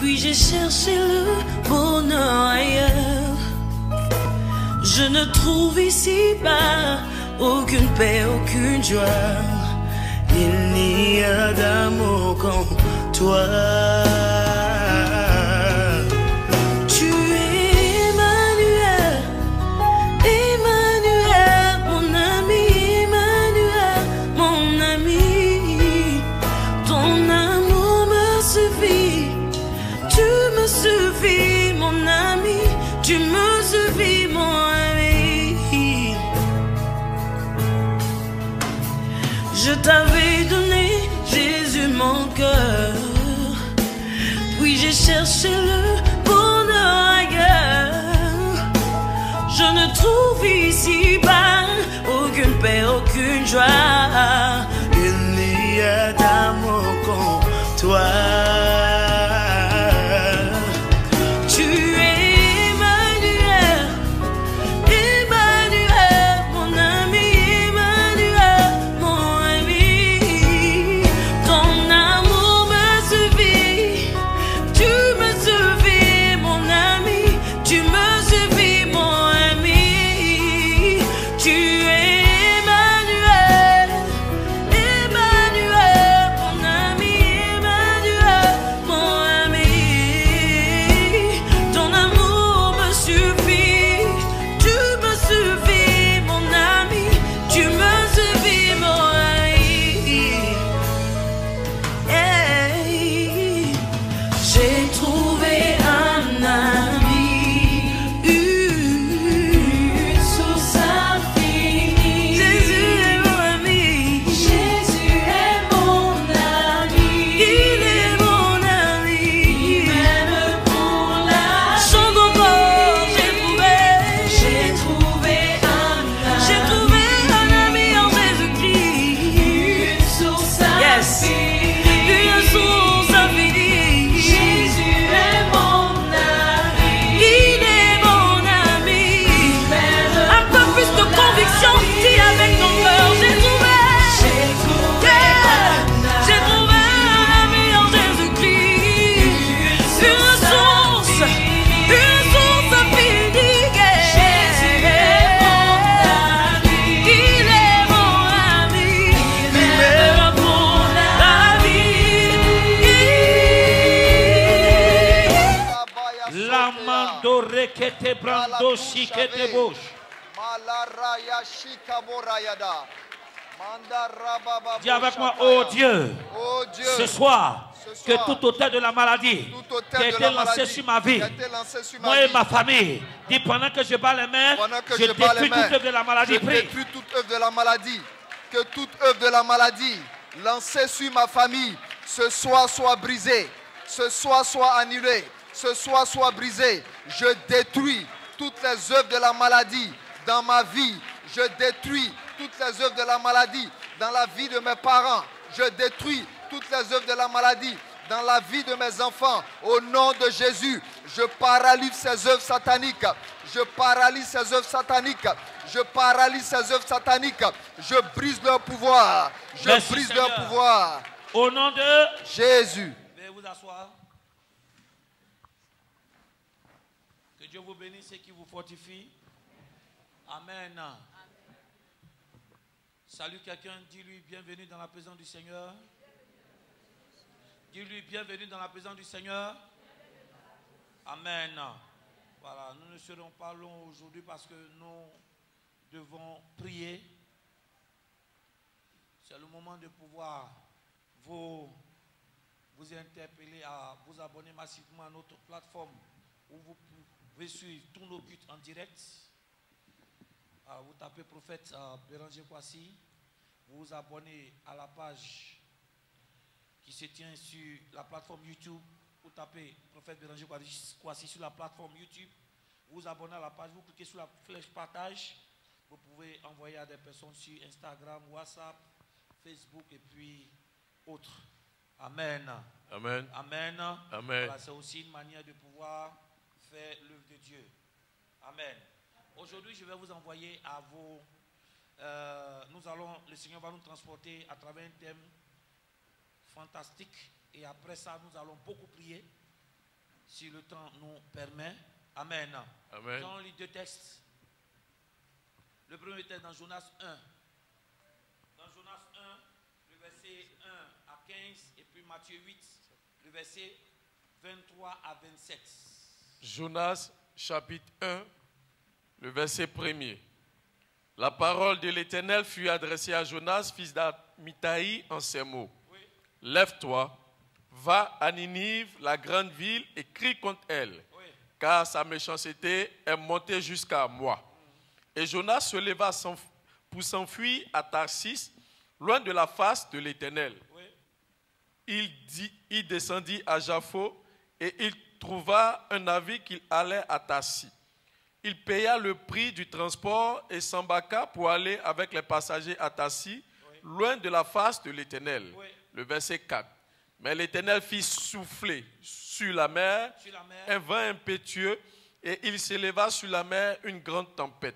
Puis j'ai cherché le bonheur ailleurs. Je ne trouve ici-bas aucune paix, aucune joie. Il n'y a d'amour qu'en toi. Tu es Emmanuel, Emmanuel, mon ami, Emmanuel, mon ami. Ton amour me suffit, tu me suffis, mon ami, tu me suffis, mon ami. Je t'avais donné, Jésus, mon cœur. Puis j'ai cherché le bonheur ailleurs. Je ne trouve ici-bas aucune paix, aucune joie. Il n'y a d'amour qu'en toi. Tu es Emmanuel, Emmanuel, mon ami, Emmanuel, mon ami. Ton amour me suffit, tu me suffis, mon ami, tu me suffis, mon ami. Tu es Emmanuel, Emmanuel, mon ami, Emmanuel, mon ami. Ton amour me suffit, tu me suffis, mon ami, tu me suffis, mon ami. Hey. J'ai trouvé un ami, une source infinie. Jésus est mon ami, Jésus est mon ami. Il est mon ami, il m'aime pour la vie. Son encore, j'ai trouvé un ami en Jésus-Christ. Une source infinie, une source infinie. Jésus est mon ami, il est mon ami. Un peu plus de conviction, dis avec ton cœur. J'ai trouvé un ami en Jésus-Christ. Une source infinie. Jésus est mon ami, il est mon ami. Il m'aime pour la vie. Lamando rekete brando shikete bosh. Dis avec moi, oh Dieu, Oh Dieu, ce soir, ce que soir, tout auteur de la maladie tout autel qui a de été la lancé maladie sur ma vie, qui a été lancé sur ma moi et vie, ma famille, dis pendant que je bats les mains, pendant que je je bats les détruis mains, toute œuvre de la maladie. je Prie. détruis toute œuvre de la maladie. Que toute œuvre de la maladie lancée sur ma famille, ce soir soit brisée, ce soir soit annulée, ce soir soit brisée. Je détruis toutes les œuvres de la maladie dans ma vie. Je détruis toutes les œuvres de la maladie dans la vie de mes parents. Je détruis toutes les œuvres de la maladie dans la vie de mes enfants. Au nom de Jésus, je paralyse ces œuvres sataniques. Je paralyse ces œuvres sataniques. Je paralyse ces œuvres sataniques. Je brise leur pouvoir. Je Merci, brise Seigneur. leur pouvoir. Au nom de Jésus. Veuillez vous asseoir. Que Dieu vous bénisse et qu'il vous fortifie. Amen. Salut quelqu'un, dis-lui bienvenue dans la présence du Seigneur. Dis-lui bienvenue dans la présence du Seigneur. Amen. Voilà, nous ne serons pas longs aujourd'hui parce que nous devons prier. C'est le moment de pouvoir vous interpeller à vous abonner massivement à notre plateforme où vous pouvez suivre tous nos buts en direct. Vous tapez prophète Béranger Kwasi, vous vous abonnez à la page qui se tient sur la plateforme YouTube. Vous tapez prophète Béranger Kwasi sur la plateforme YouTube, vous vous abonnez à la page, vous cliquez sur la flèche partage, vous pouvez envoyer à des personnes sur Instagram, WhatsApp, Facebook et puis autres. Amen. Amen. Amen. Amen. Voilà, c'est aussi une manière de pouvoir faire l'œuvre de Dieu. Amen. Aujourd'hui, je vais vous envoyer à vos... le Seigneur va nous transporter à travers un thème fantastique. Et après ça, nous allons beaucoup prier. si le temps nous permet. Amen. Amen. Nous allons lire deux textes. Le premier texte dans Jonas 1. Dans Jonas 1, le verset 1 à 15, et puis Matthieu 8, le verset 23 à 27. Jonas chapitre 1, le verset 1er. La parole de l'Éternel fut adressée à Jonas, fils d'Amittai, en ces mots. Oui. Lève-toi, va à Ninive, la grande ville, et crie contre elle, Oui. car sa méchanceté est montée jusqu'à moi. Et Jonas se leva pour s'enfuir à Tarsis, loin de la face de l'Éternel. Oui. Il descendit à Jaffo et il trouva un navire qu'il allait à Tarsis. Il paya le prix du transport et s'embarqua pour aller avec les passagers à Tarsis, Oui. loin de la face de l'Éternel. Oui. Le verset 4. Mais l'Éternel fit souffler sur la mer Sur la mer. un vent impétueux et il s'éleva sur la mer une grande tempête.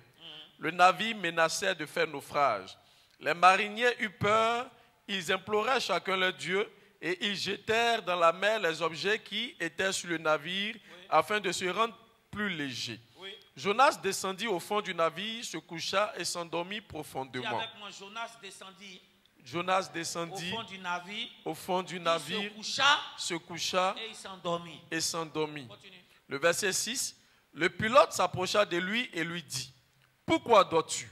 Le navire menaçait de faire naufrage. Les mariniers eurent peur, ils implorèrent chacun leur Dieu et ils jetèrent dans la mer les objets qui étaient sur le navire afin de se rendre plus légers. Oui. Jonas descendit au fond du navire, se coucha et s'endormit Dis profondément. avec moi, Jonas descendit Jonas au descendit fond du navire. au fond du Il navire, se coucha se coucha et il s'endormit. et s'endormit. Continue. Le verset 6, le pilote s'approcha de lui et lui dit, « Pourquoi dors-tu?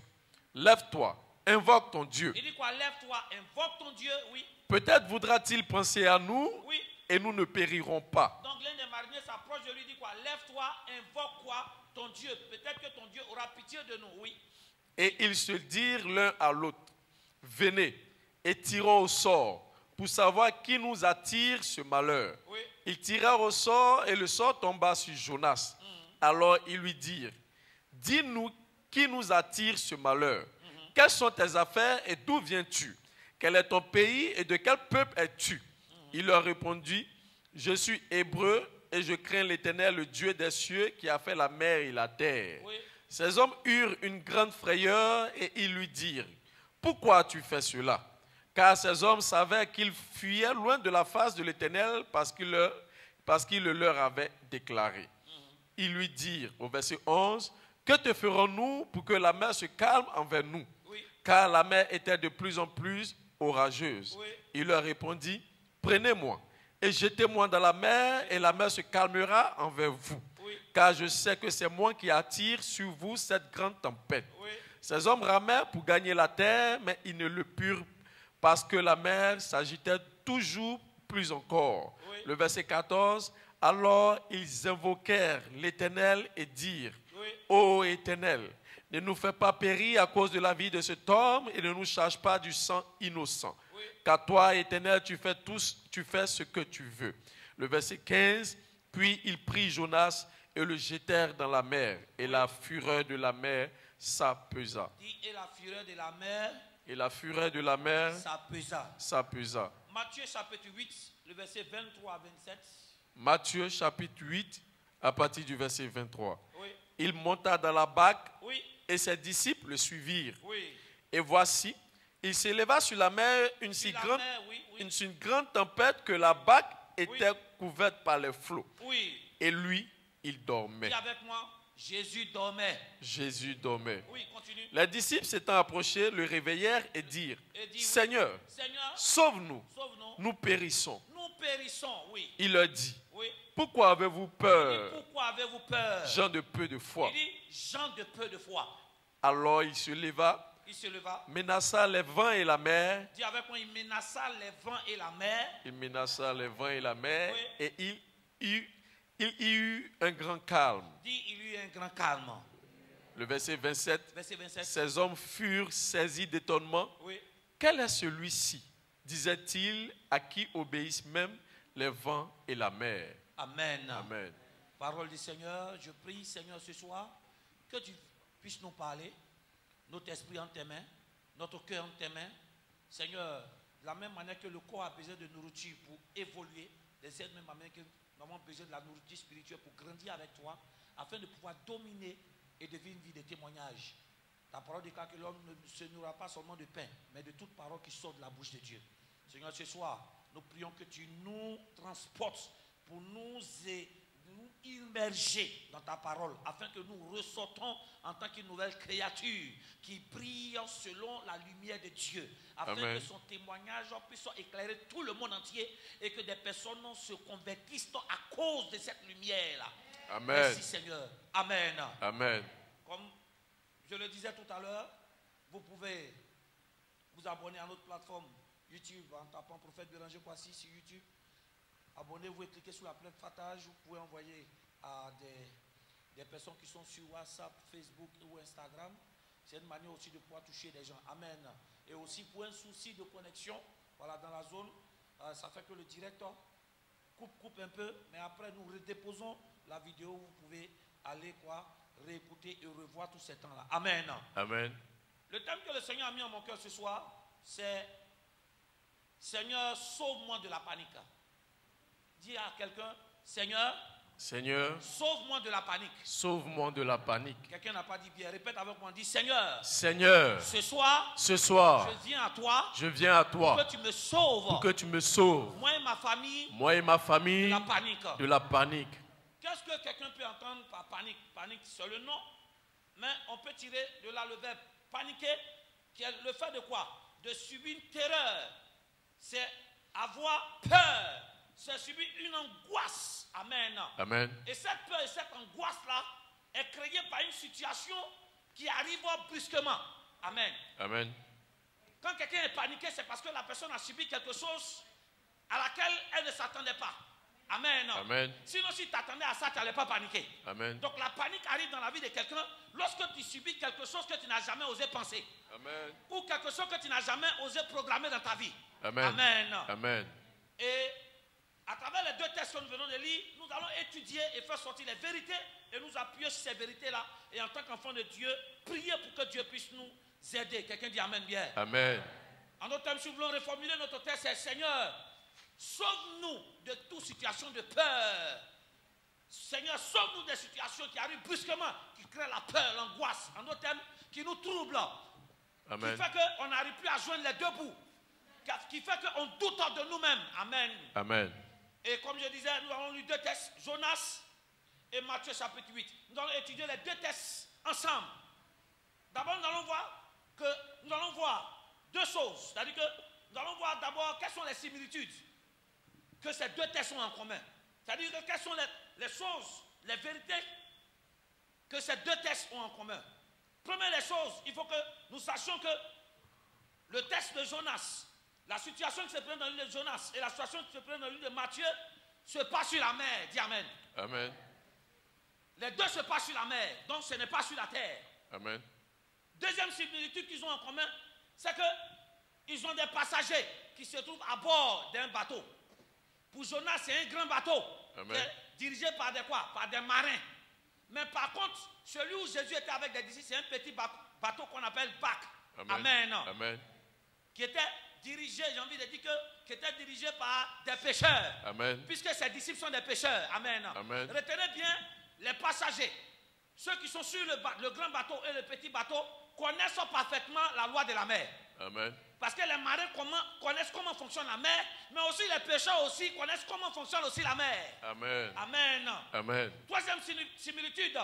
Lève-toi, invoque ton Dieu. Il dit quoi? Lève-toi, invoque ton Dieu. Oui. Peut-être voudra-t-il penser à nous Oui. et nous ne périrons pas. » Donc l'un des mariniers s'approche de lui et dit quoi? Lève-toi, invoque quoi? Ton Dieu. Peut-être que ton Dieu aura pitié de nous. Oui. Et ils se dirent l'un à l'autre, « Venez et tirons au sort pour savoir qui nous attire ce malheur. » Oui. Ils tirèrent au sort et le sort tomba sur Jonas. Alors ils lui dirent, « Dis-nous qui nous attire ce malheur. Quelles sont tes affaires et d'où viens-tu? Quel est ton pays et de quel peuple es-tu? » Il leur répondit, « Je suis hébreu et je crains l'Éternel, le Dieu des cieux qui a fait la mer et la terre. Oui. » Ces hommes eurent une grande frayeur et ils lui dirent, « Pourquoi as-tu fait cela? » Car ces hommes savaient qu'ils fuyaient loin de la face de l'Éternel parce qu'il le leur avait déclaré. Ils lui dirent au verset 11, « Que te ferons-nous pour que la mer se calme envers nous? » Oui. Car la mer était de plus en plus orageuse. Oui. Il leur répondit, « Prenez-moi et jetez-moi dans la mer et la mer se calmera envers vous. Oui. Car je sais que c'est moi qui attire sur vous cette grande tempête. » Oui. Ces hommes ramèrent pour gagner la terre, mais ils ne le purent parce que la mer s'agitait toujours plus encore. Oui. Le verset 14, « Alors ils invoquèrent l'Éternel et dirent, Oui. Ô Éternel, ne nous fais pas périr à cause de la vie de cet homme et ne nous charge pas du sang innocent. Oui. Car toi, Éternel, tu fais ce que tu veux. » Le verset 15, « Puis ils prirent Jonas et le jetèrent dans la mer, et la fureur de la mer s'apesa. Dis, et la fureur de la mer Et la fureur de la mer s'apesa. s'apesa. Matthieu chapitre 8, le verset 23 à 27. Matthieu chapitre 8, à partir du verset 23. Oui. Il monta dans la barque Oui. et ses disciples le suivirent. Oui. Et voici, il s'éleva sur la mer une si Sur la grande, mer, oui, oui. une grande tempête que la barque était couverte par les flots. Oui. Et lui, il dormait. Dis avec moi, Jésus dormait. Jésus dormait. Oui, continue. Les disciples s'étant approchés, le réveillèrent et dirent, Et dit, oui. Seigneur, Seigneur, sauve-nous, sauve-nous. nous périssons. Nous périssons, oui. Il leur dit, Oui. pourquoi avez-vous Il dit, peur, pourquoi avez-vous peur? gens de peu de foi? Il dit, gens de peu de foi. Alors il se leva, Il se leva. menaça les vents et la mer. Dis avec moi, il menaça les vents et la mer. Il menaça les vents et la mer, Oui. et il y eut un grand calme. Dis, il y eut un grand calme. Le verset 27, Verset 27. ces hommes furent saisis d'étonnement. Oui. Quel est celui-ci, disait-il, à qui obéissent même les vents et la mer? Amen. Amen. Parole du Seigneur, je prie, Seigneur, ce soir, que tu puisses nous parler, notre esprit en tes mains, notre cœur en tes mains. Seigneur, de la même manière que le corps a besoin de nourriture pour évoluer, de cette même manière que nous avons besoin de la nourriture spirituelle pour grandir avec toi, afin de pouvoir dominer et de vivre une vie de témoignage. Ta parole déclare que l'homme ne se nourra pas seulement de pain, mais de toute parole qui sort de la bouche de Dieu. Seigneur, ce soir, nous prions que tu nous transportes pour nous nous immerger dans ta parole, afin que nous ressortons en tant qu'une nouvelle créature qui brille selon la lumière de Dieu, afin Amen. que son témoignage puisse éclairer tout le monde entier et que des personnes se convertissent à cause de cette lumière-là. Amen. Merci Seigneur. Amen. Amen. Comme je le disais tout à l'heure, vous pouvez vous abonner à notre plateforme YouTube en tapant Prophète Béranger Kwasi sur YouTube. Abonnez-vous et cliquez sur la plaque partage. Vous pouvez envoyer à des personnes qui sont sur WhatsApp, Facebook ou Instagram. C'est une manière aussi de pouvoir toucher des gens. Amen. Et aussi pour un souci de connexion, voilà, dans la zone, ça fait que le directeur coupe un peu, mais après nous redéposons la vidéo. Vous pouvez aller réécouter et revoir tous ces temps-là. Amen. Amen. Le thème que le Seigneur a mis en mon cœur ce soir, c'est Seigneur, sauve-moi de la panique. Dis à quelqu'un, Seigneur, Seigneur, sauve-moi de la panique. sauve-moi de la panique. Quelqu'un n'a pas dit bien. Répète avec moi. Dis, Seigneur, Seigneur, ce soir, je viens à toi. je viens à toi Pour que tu me sauves. pour que tu me sauves, Moi et ma famille, moi et ma famille, de la panique. de la panique. Qu'est-ce que quelqu'un peut entendre par panique? Panique, c'est le nom. Mais on peut tirer de là le verbe paniquer, qui est le fait de quoi? De subir une terreur. C'est avoir peur. C'est subir une angoisse. Amen. Amen. Et cette peur et cette angoisse-là est créée par une situation qui arrive brusquement. Amen. Amen. Quand quelqu'un est paniqué, c'est parce que la personne a subi quelque chose à laquelle elle ne s'attendait pas. Amen. Amen. Sinon, si tu t'attendais à ça, tu n'allais pas paniquer. Amen. Donc la panique arrive dans la vie de quelqu'un lorsque tu subis quelque chose que tu n'as jamais osé penser. Amen. Ou quelque chose que tu n'as jamais osé programmer dans ta vie. Amen. Amen. Amen. Et à travers les deux textes que nous venons de lire, nous allons étudier et faire sortir les vérités et nous appuyer sur ces vérités-là. Et en tant qu'enfant de Dieu, prier pour que Dieu puisse nous aider. Quelqu'un dit Amen bien. Amen. En d'autres termes, si nous voulons reformuler notre texte, c'est Seigneur, sauve-nous de toute situation de peur. Seigneur, sauve-nous des situations qui arrivent brusquement, qui créent la peur, l'angoisse. En d'autres termes, qui nous troublent. Amen. Qui fait qu'on n'arrive plus à joindre les deux bouts. Qui fait qu'on doute de nous-mêmes. Amen. Amen. Et comme je disais, nous avons lu deux textes, Jonas et Matthieu chapitre 8. Nous allons étudier les deux textes ensemble. D'abord, nous allons voir deux choses. C'est-à-dire que nous allons voir d'abord quelles sont les similitudes que ces deux textes ont en commun. C'est-à-dire que quelles sont les choses, les vérités que ces deux textes ont en commun. Première des choses, il faut que nous sachions que le texte de Jonas, la situation qui se présente dans l'île de Jonas et la situation qui se présente dans l'île de Matthieu se passe sur la mer. Dis Amen. Amen. Les deux se passent sur la mer, donc ce n'est pas sur la terre. Amen. Deuxième similitude qu'ils ont en commun, c'est qu'ils ont des passagers qui se trouvent à bord d'un bateau. Pour Jonas, c'est un grand bateau. Amen. Qui est dirigé par des quoi? Par des marins. Mais par contre, celui où Jésus était avec des disciples, c'est un petit bateau qu'on appelle Bac. Amen. Amen. Amen. Qui était dirigé, j'ai envie de dire qui était dirigé par des pêcheurs. Amen. Puisque ses disciples sont des pêcheurs. Amen. Amen. Retenez bien les passagers. Ceux qui sont sur le grand bateau et le petit bateau connaissent parfaitement la loi de la mer. Amen. Parce que les marins connaissent comment fonctionne la mer, mais aussi les pêcheurs aussi connaissent comment fonctionne aussi la mer. Amen. Amen. Amen. Troisième similitude,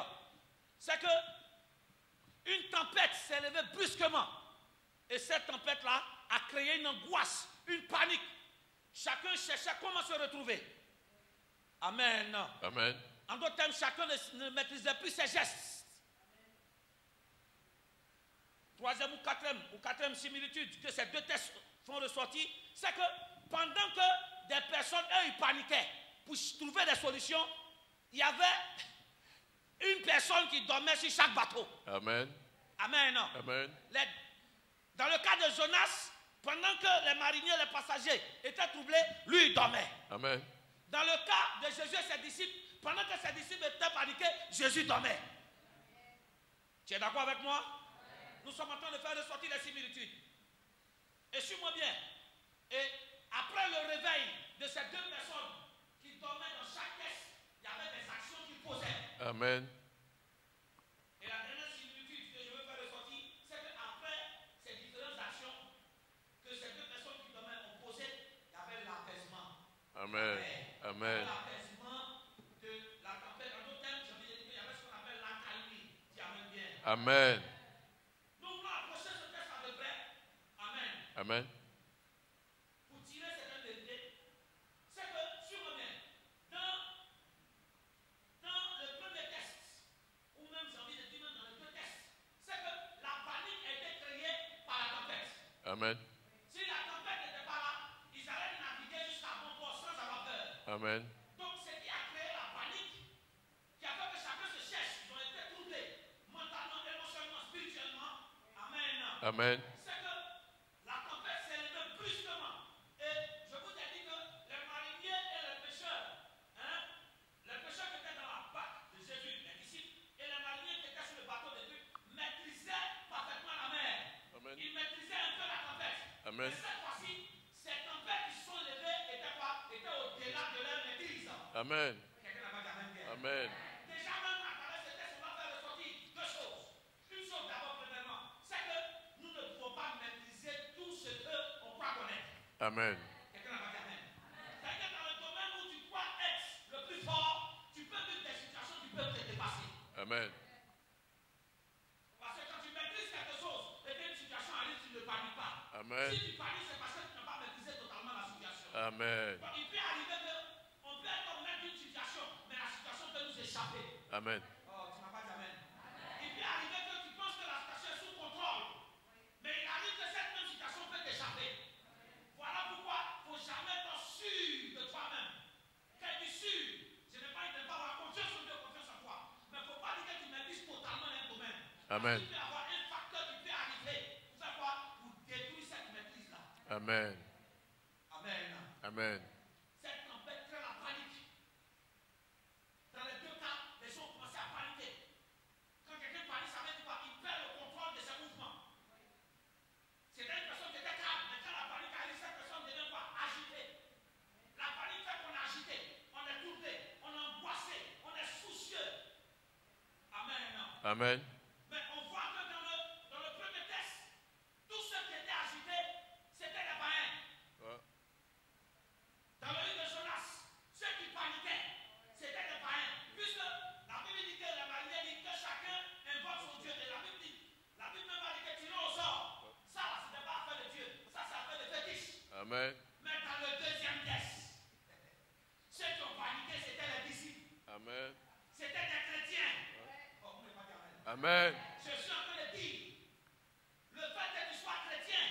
c'est que une tempête s'est levée brusquement. Et cette tempête-là a créé une angoisse, une panique. Chacun cherchait comment se retrouver. Amen. Amen. En d'autres termes, chacun ne maîtrisait plus ses gestes. Troisième ou quatrième similitude que ces deux textes font ressortir, c'est que pendant que des personnes, eux, ils paniquaient pour trouver des solutions, il y avait une personne qui dormait sur chaque bateau. Amen. Amen. Amen. Dans le cas de Jonas, pendant que les mariniers, les passagers étaient troublés, lui, il dormait. Amen. Dans le cas de Jésus et ses disciples, pendant que ses disciples étaient paniqués, Jésus dormait. Tu es d'accord avec moi? Nous sommes en train de faire ressortir les similitudes. Et suis-moi bien. Et après le réveil de ces deux personnes qui dormaient dans chaque caisse, il y avait des actions qu'ils posaient. Amen. Et la dernière similitude que je veux faire ressortir, c'est qu'après ces différentes actions que ces deux personnes qui dormaient ont posées, il y avait l'apaisement. Amen. Amen. L'apaisement de la Amen. Nous voulons approcher ce texte à peu près. Amen. Amen. Pour tirer certaines vérités, c'est que, suivez-moi bien, dans le premier test, ou même j'ai envie de dire même dans les deux tests, c'est que la panique a été créée par la tempête. Amen. Si la tempête n'était pas là, ils allaient naviguer jusqu'à bon port sans avoir peur. Amen. Donc, ce qui a créé la panique, qui a fait que chacun se cherche, ils ont été troublés mentalement, émotionnellement, spirituellement. Amen. Amen. C'est que la tempête s'est levée brusquement. Et je vous ai dit que les mariniers et les pêcheurs, les pêcheurs qui étaient dans la barque de Jésus, les disciples, et les mariniers qui étaient sur le bateau de Dieu, maîtrisaient parfaitement la mer. Amen. Ils maîtrisaient un peu la tempête. Amen. Mais cette fois-ci, ces tempêtes qui se sont levées étaient quoi? Étaient au-delà de leur maîtrise. Amen. Quelqu'un n'a pas dit amen bien. Amen. Déjà même à travers ce texte, on va faire ressortir deux choses. Une chose d'abord, premièrement, c'est que nous ne pouvons pas maîtriser tout ce qu'on croit connaître. Amen. Quelqu'un n'a pas dit amen. C'est-à-dire que dans le domaine où tu crois être le plus fort, tu peux vivre des situations qui peuvent te dépasser. Amen. Parce que quand tu maîtrises quelque chose et qu'une situation arrive, tu ne paniques pas. Amen. Si tu paniques, c'est parce que tu n'as pas maîtrisé totalement la situation. Amen. Donc, il peut arriver qu'on peut être au maître d'une situation, mais la situation peut nous échapper. Amen. Oh, tu m'as pas dit amen. Il peut arriver que tu penses que la situation est sous contrôle, mais il arrive que cette même situation peut t'échapper. Voilà pourquoi il ne faut jamais être sûr de toi-même. Quand tu es sûr, je n'ai pas dit de ne pas avoir confiance en Dieu, confiance en toi. Mais il ne faut pas dire que tu maîtrises totalement un domaine. Amen. Parce qu'il peut y avoir un facteur qui peut arriver pour faire quoi? Pour détruire cette maîtrise-là. Amen. Amen. Amen. Cette tempête crée la panique. Dans les deux cas, les gens ont commencé à paniquer. Quand quelqu'un panique, ça veut dire quoi? Il perd le contrôle de ses mouvements. C'était une personne qui était calme, mais quand la panique arrive, cette personne devient quoi? Agitée. La panique fait qu'on est agité, on est troublé, on est angoissé, on est soucieux. Amen. Amen. Mais on voit que dans le premier test, tous ceux qui étaient agités, c'était des païens. Ouais. Dans le livre de Jonas, ceux qui paniquaient, c'était des païens. Puisque la Bible dit que les mariniers disent que chacun invoque son Dieu. Et la Bible même a dit que tirons au sort. Ça, là, ce n'est pas affaire de Dieu. Ça, c'est affaire de fétiche. Amen. Mais dans le deuxième test, ceux qui ont paniqué, c'était les disciples. Amen. C'était des chrétiens. Oh, vous n'avez pas dit amen. Amen. Je suis en train de dire, le fait que tu sois chrétien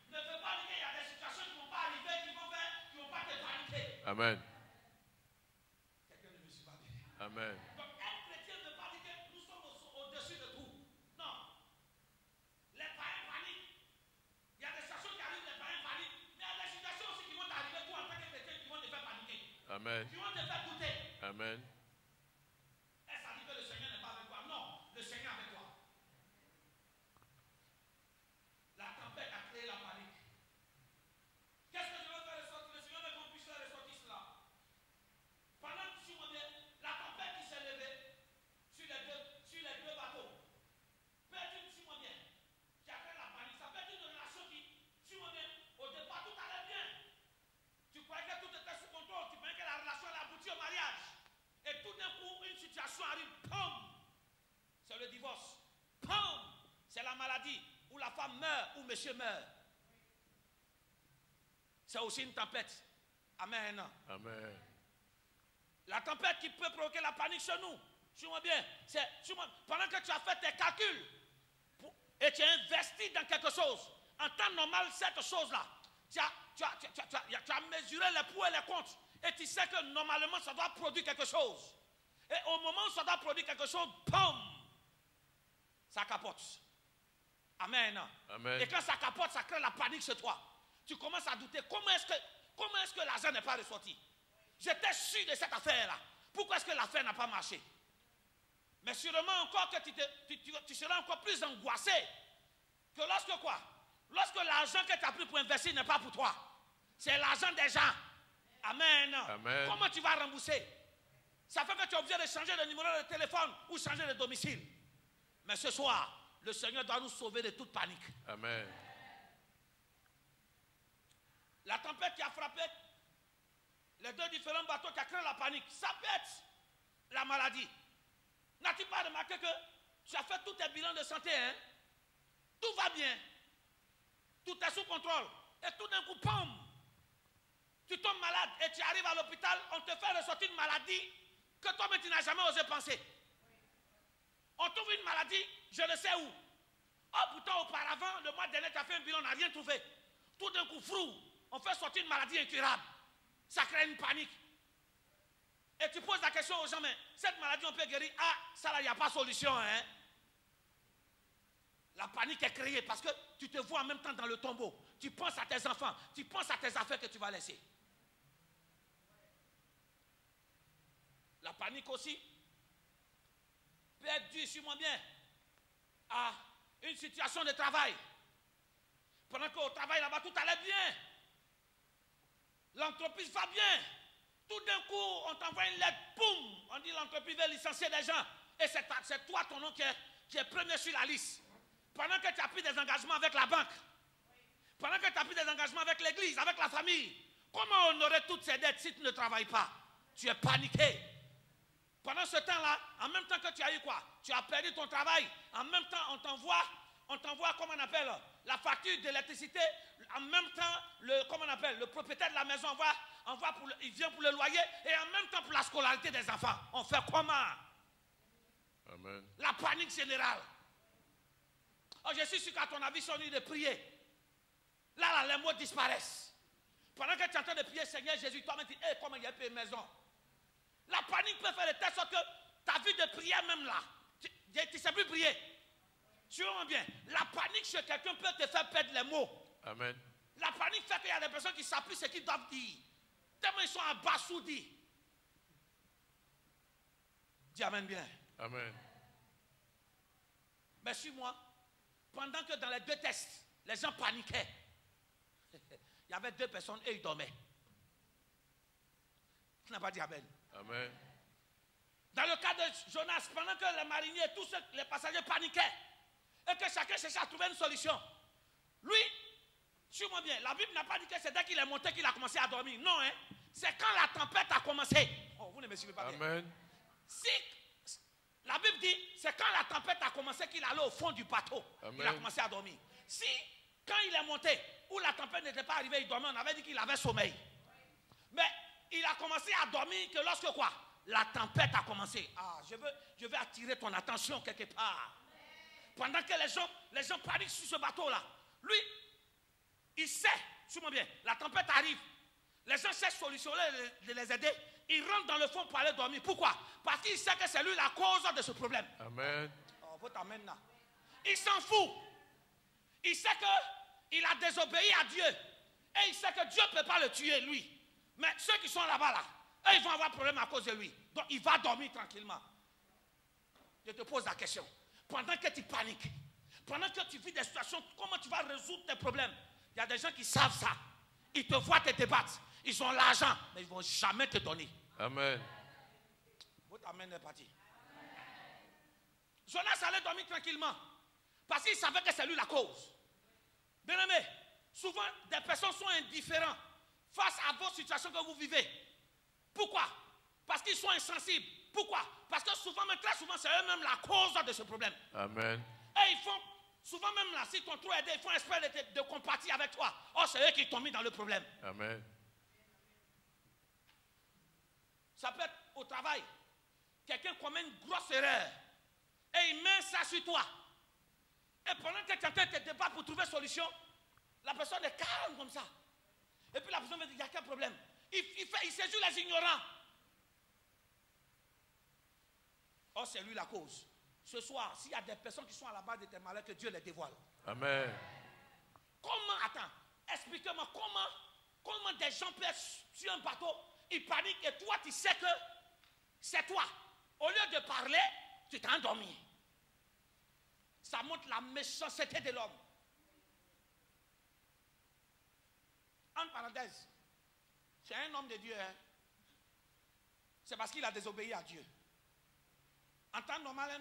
ne veut pas dire qu'il y a des situations qui ne vont pas arriver, qui vont pas te paniquer. Amen. Quelqu'un ne me suit pas bien. Amen. Donc, être chrétien ne veut pas dire que nous sommes au-dessus de tout. Non. Les païens paniquent. Il y a des situations qui arrivent, les païens paniquent. Mais il y a des situations aussi qui vont t'arriver, toi en tant que chrétien, qui vont te faire paniquer. Amen. Qui vont te faire douter. Amen. Est-ce que ça dit que le Seigneur n'est pas avec toi? Non, le Seigneur est avec toi. La tempête a créé la panique. Qu'est-ce que je veux faire ressortir? Le Seigneur veut qu'on puisse faire ressortir cela. Pendant que la tempête qui s'est levée sur les deux bateaux, peut être une, suis-moi bien, qui a créé la panique. Ça peut être une relation qui, suis-moi bien, au départ tout allait bien. Tu croyais que tout était sous contrôle, tu croyais que la relation allait aboutir au mariage. Et tout d'un coup, une situation arrive, pom! C'est le divorce. Pom! C'est la maladie, où la femme meurt, ou monsieur meurt. C'est aussi une tempête. Amen. Amen. La tempête qui peut provoquer la panique chez nous. Suis-moi bien. Pendant que tu as fait tes calculs et tu as investi dans quelque chose, en temps normal, cette chose-là, tu as mesuré les pour et les contre. Et tu sais que normalement, ça doit produire quelque chose. Et au moment où ça doit produire quelque chose, pom! Ça capote. Amen. Amen. Et quand ça capote, ça crée la panique chez toi. Tu commences à douter. Comment est-ce que l'argent n'est pas ressorti? J'étais sûr de cette affaire-là. Pourquoi est-ce que l'affaire n'a pas marché? Mais sûrement encore que tu seras encore plus angoissé que lorsque quoi? Lorsque l'argent que tu as pris pour investir n'est pas pour toi. C'est l'argent des gens. Amen. Amen. Comment tu vas rembourser? Ça fait que tu es obligé de changer de numéro de téléphone ou changer de domicile. Mais ce soir, le Seigneur doit nous sauver de toute panique. Amen. La tempête qui a frappé les deux différents bateaux qui a créé la panique, ça peut être la maladie. N'as-tu pas remarqué que Tu as fait tous tes bilans de santé, hein? Tout va bien. Tout est sous contrôle. Et tout d'un coup, pam! Tu tombes malade et tu arrives à l'hôpital, on te fait ressortir une maladie que toi-même tu n'as jamais osé penser. On trouve une maladie, je ne sais où. Oh, pourtant, auparavant, le mois dernier, tu as fait un bilan, on n'a rien trouvé. Tout d'un coup, frou, on fait sortir une maladie incurable. Ça crée une panique. Et tu poses la question aux gens, mais cette maladie, on peut guérir. Ah, ça là, il n'y a pas de solution, hein. La panique est créée parce que tu te vois en même temps dans le tombeau. Tu penses à tes enfants, tu penses à tes affaires que tu vas laisser. La panique aussi peut être due, suis-moi bien, à une situation de travail. Pendant qu'au travail là-bas, tout allait bien. L'entreprise va bien. Tout d'un coup, on t'envoie une lettre, boum, on dit l'entreprise veut licencier des gens. Et c'est toi, ton nom qui est premier sur la liste. Pendant que tu as pris des engagements avec la banque, pendant que tu as pris des engagements avec l'église, avec la famille, comment honorer toutes ces dettes si tu ne travailles pas? Tu es paniqué. Pendant ce temps-là, en même temps que tu as eu quoi? Tu as perdu ton travail. En même temps, on t'envoie, comment on appelle, la facture d'électricité. En même temps, le propriétaire de la maison il vient pour le loyer et en même temps pour la scolarité des enfants. On fait comment? Amen. La panique générale. Oh, je suis sûr qu'à ton avis, ils sont venus de prier. Là, les mots disparaissent. Pendant que tu es en train de prier, Seigneur Jésus, toi-même, tu dis, hey, comment il y a une maison? La panique peut faire de telle sorte que ta vie de prière même là, tu ne sais plus prier. Tu vois bien, la panique chez quelqu'un peut te faire perdre les mots. Amen. La panique fait qu'il y a des personnes qui ne savent plus ce qu'ils doivent dire. Tellement ils sont abasourdis. Dis amen bien. Amen. Mais suis-moi, pendant que dans les deux tests, les gens paniquaient, il y avait deux personnes et ils dormaient. Tu n'as pas dit amen. Amen. Dans le cas de Jonas, pendant que les mariniers, tous les passagers paniquaient et que chacun cherchait à trouver une solution, lui, suis-moi bien, la Bible n'a pas dit que c'est dès qu'il est monté qu'il a commencé à dormir. Non, hein. C'est quand la tempête a commencé. Oh, vous ne me suivez pas bien. Amen. Si la Bible dit, c'est quand la tempête a commencé qu'il allait au fond du bateau. Amen. Il a commencé à dormir. Si, quand il est monté, où la tempête n'était pas arrivée, il dormait, on avait dit qu'il avait sommeil. Mais il a commencé à dormir que lorsque quoi? La tempête a commencé. Ah, je veux attirer ton attention quelque part. Pendant que les gens paniquent sur ce bateau-là, lui, il sait, suis-moi bien, la tempête arrive. Les gens cherchent solution de les aider. Il rentre dans le fond pour aller dormir. Pourquoi? Parce qu'il sait que c'est lui la cause de ce problème. Amen. Oh, vous t'amène là. Il s'en fout. Il sait qu'il a désobéi à Dieu. Et il sait que Dieu ne peut pas le tuer, lui. Mais ceux qui sont là-bas, là, eux, ils vont avoir problème à cause de lui. Donc, il va dormir tranquillement. Je te pose la question. Pendant que tu paniques, pendant que tu vis des situations, comment tu vas résoudre tes problèmes? Il y a des gens qui savent ça. Ils te voient te débattre. Ils ont l'argent, mais ils ne vont jamais te donner. Amen. Votre amen est parti. Jonas allait dormir tranquillement. Parce qu'il savait que c'est lui la cause. Bien aimé, souvent des personnes sont indifférentes face à vos situations que vous vivez. Pourquoi? Parce qu'ils sont insensibles. Pourquoi? Parce que souvent, mais très souvent, c'est eux-mêmes la cause de ce problème. Amen. Et ils font, souvent même là, si ton trou est aidé, ils font esprit de compatir avec toi. Oh, c'est eux qui t'ont mis dans le problème. Amen. Ça peut être au travail. Quelqu'un commet une grosse erreur. Et il met ça sur toi. Et pendant que tu es en train de te débattre pour trouver solution, la personne est calme comme ça. Et puis la personne me dit, il y a quel problème? Il séduit les ignorants. Oh, c'est lui la cause. Ce soir, s'il y a des personnes qui sont à la base de tes malheurs, que Dieu les dévoile. Amen. Comment, attends, expliquez-moi comment des gens peuvent sur un bateau, ils paniquent et toi, tu sais que c'est toi. Au lieu de parler, tu t'es endormi. Ça montre la méchanceté de l'homme. En parenthèse, c'est un homme de Dieu. Hein? C'est parce qu'il a désobéi à Dieu. En temps normal,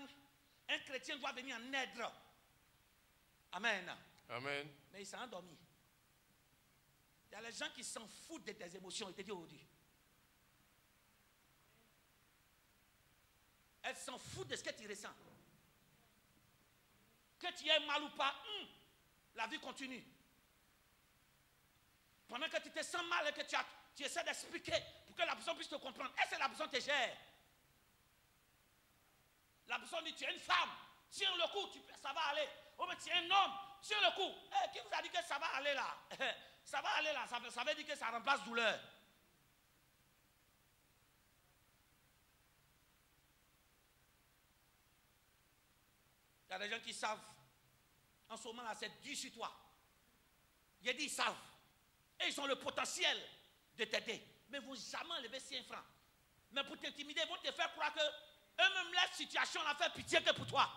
un chrétien doit venir en aide. Amen. Amen. Mais il s'est endormi. Il y a les gens qui s'en foutent de tes émotions. Il te dit aujourd'hui. Elle s'en fout de ce que tu ressens. que tu aies mal ou pas, la vie continue. Pendant que tu te sens mal et que tu essaies d'expliquer pour que la personne puisse te comprendre, est-ce que la personne te gère? La personne dit, tu es une femme, tiens le coup, ça va aller. Oh, mais tu es un homme, tiens le coup. Qui vous a dit que ça va aller là? Ça va aller là, ça veut dire que ça remplace douleur. Il y a des gens qui savent, en ce moment-là, c'est dur sur toi. Il y a dit, ils savent. Et ils ont le potentiel de t'aider. Mais ils ne vont jamais enlever 100 francs. Mais pour t'intimider, ils vont te faire croire que eux-mêmes, la situation n'a fait pitié que pour toi.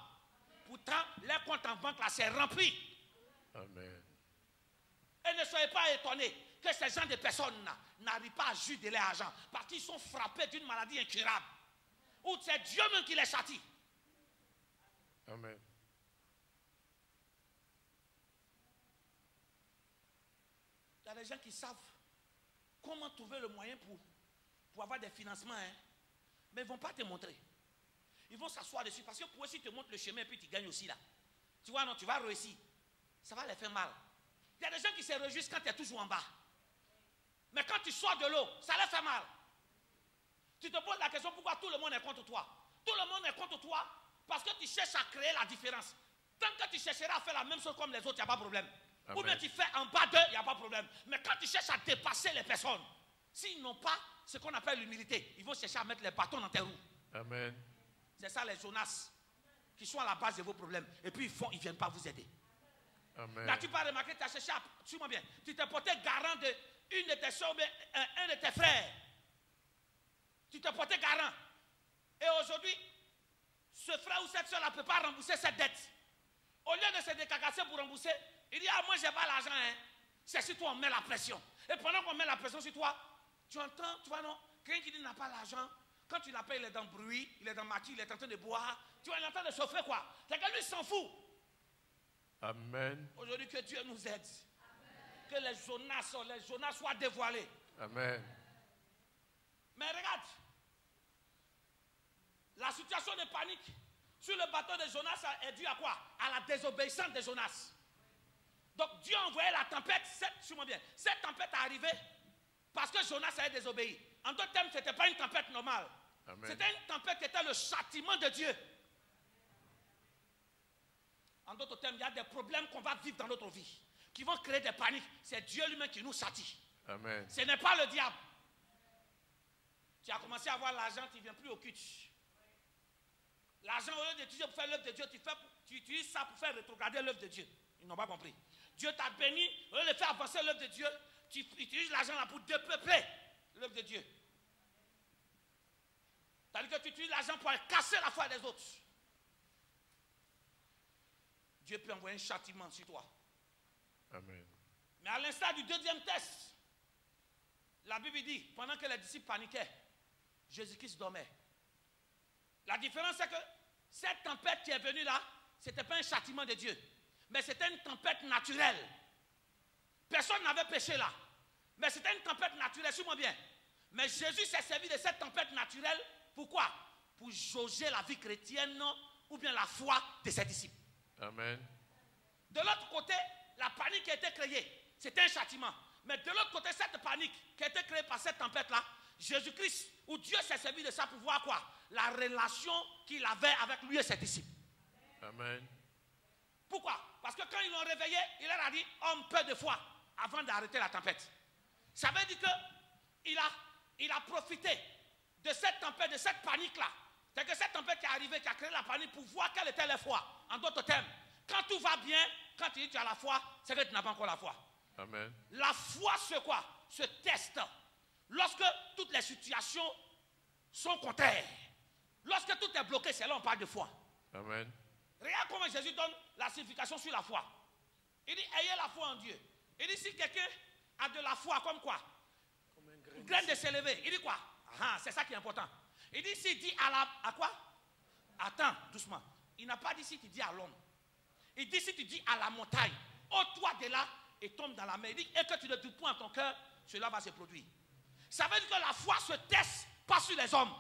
Pourtant, leur compte en banque, là, c'est rempli. Amen. Et ne soyez pas étonnés que ces gens de personnes-là n'arrivent pas à jouir de leur argent. Parce qu'ils sont frappés d'une maladie incurable. Ou c'est Dieu même qui les châtie. Amen. Il y a des gens qui savent comment trouver le moyen pour avoir des financements. Hein. Mais ils ne vont pas te montrer. Ils vont s'asseoir dessus. Parce que pour eux, s'ils te montrent le chemin, puis tu gagnes aussi là. Tu vois, non, tu vas réussir. Ça va les faire mal. Il y a des gens qui se réjouissent quand tu es toujours en bas. Mais quand tu sors de l'eau, ça les fait mal. Tu te poses la question pourquoi tout le monde est contre toi. Tout le monde est contre toi parce que tu cherches à créer la différence. Tant que tu chercheras à faire la même chose comme les autres, il n'y a pas de problème. Amen. Ou bien tu fais en bas d'eux, il n'y a pas de problème. Mais quand tu cherches à dépasser les personnes, s'ils n'ont pas ce qu'on appelle l'humilité, ils vont chercher à mettre les bâtons dans tes roues. Amen. C'est ça les Jonas qui sont à la base de vos problèmes. Et puis ils ne viennent pas vous aider. Amen. Là, tu peux remarquer, tu as cherché à... Suis-moi bien. Tu t'es porté garant d'une de tes soeurs, un de tes frères. Tu t'es porté garant. Et aujourd'hui, ce frère ou cette soeur ne peut pas rembourser cette dette. Au lieu de se décacasser pour rembourser, il dit, ah, moi, je n'ai pas l'argent. Hein. C'est sur toi, on met la pression. Et pendant qu'on met la pression sur toi, tu entends, tu vois, non, quelqu'un qui dit n'a pas l'argent, quand tu l'appelles, il est dans le bruit, il est dans le maquis, il est en train de boire, tu vois, il est en train de chauffer, quoi. C'est que lui, il s'en fout. Amen. Aujourd'hui, que Dieu nous aide. Amen. Que les Jonas soient dévoilés. Amen. Mais regarde, la situation de panique sur le bateau de Jonas est due à quoi? À la désobéissance de Jonas. Donc Dieu a envoyé la tempête, suis-moi bien, cette tempête est arrivée parce que Jonas avait désobéi. En d'autres termes, ce n'était pas une tempête normale. C'était une tempête qui était le châtiment de Dieu. En d'autres termes, il y a des problèmes qu'on va vivre dans notre vie, qui vont créer des paniques. C'est Dieu lui-même qui nous châtie. Amen. Ce n'est pas le diable. Tu as commencé à avoir l'argent, tu ne viens plus au culte. L'argent, au lieu d'utiliser pour faire l'œuvre de Dieu, tu utilises ça pour faire rétrograder l'œuvre de Dieu. Ils n'ont pas compris. Dieu t'a béni, au lieu de faire avancer l'œuvre de Dieu, tu utilises l'argent là pour dépeupler l'œuvre de Dieu. C'est-à-dire que tu utilises l'argent pour casser la foi des autres. Dieu peut envoyer un châtiment sur toi. Amen. Mais à l'instar du deuxième test, la Bible dit, pendant que les disciples paniquaient, Jésus-Christ dormait. La différence, c'est que cette tempête qui est venue là, ce n'était pas un châtiment de Dieu, mais c'était une tempête naturelle. Personne n'avait péché là, mais c'était une tempête naturelle, suis-moi bien. Mais Jésus s'est servi de cette tempête naturelle, pourquoi? Pour jauger la vie chrétienne ou bien la foi de ses disciples. Amen. De l'autre côté, la panique qui a été créée, c'était un châtiment. Mais de l'autre côté, cette panique qui a été créée par cette tempête-là, Jésus-Christ, ou Dieu s'est servi de ça pour voir quoi? La relation qu'il avait avec lui et ses disciples. Amen. Pourquoi? Parce que quand ils l'ont réveillé, il leur a dit, homme peu de foi, avant d'arrêter la tempête. Ça veut dire qu'il a profité de cette tempête, de cette panique-là. C'est que cette tempête qui est arrivée, qui a créé la panique pour voir quelle était la foi. En d'autres termes, quand tout va bien, quand tu dis que tu as la foi, c'est que tu n'as pas encore la foi. Amen. La foi, c'est quoi? Se teste. Lorsque toutes les situations sont contraires. Lorsque tout est bloqué, c'est là qu'on parle de foi. Amen. Regarde comment Jésus donne la signification sur la foi. Il dit, ayez la foi en Dieu. Il dit, si quelqu'un a de la foi, comme quoi? Comme une graine de s'élever. Il dit quoi? Ah, c'est ça qui est important. Il dit, s'il dit à quoi? Attends, doucement. Il n'a pas dit si tu dis à l'homme. Il dit, si tu dis à la montagne, ôte-toi de là et tombe dans la mer. Il dit, et que tu ne doutes point en ton cœur, cela va se produire. Ça veut dire que la foi se teste, pas sur les hommes,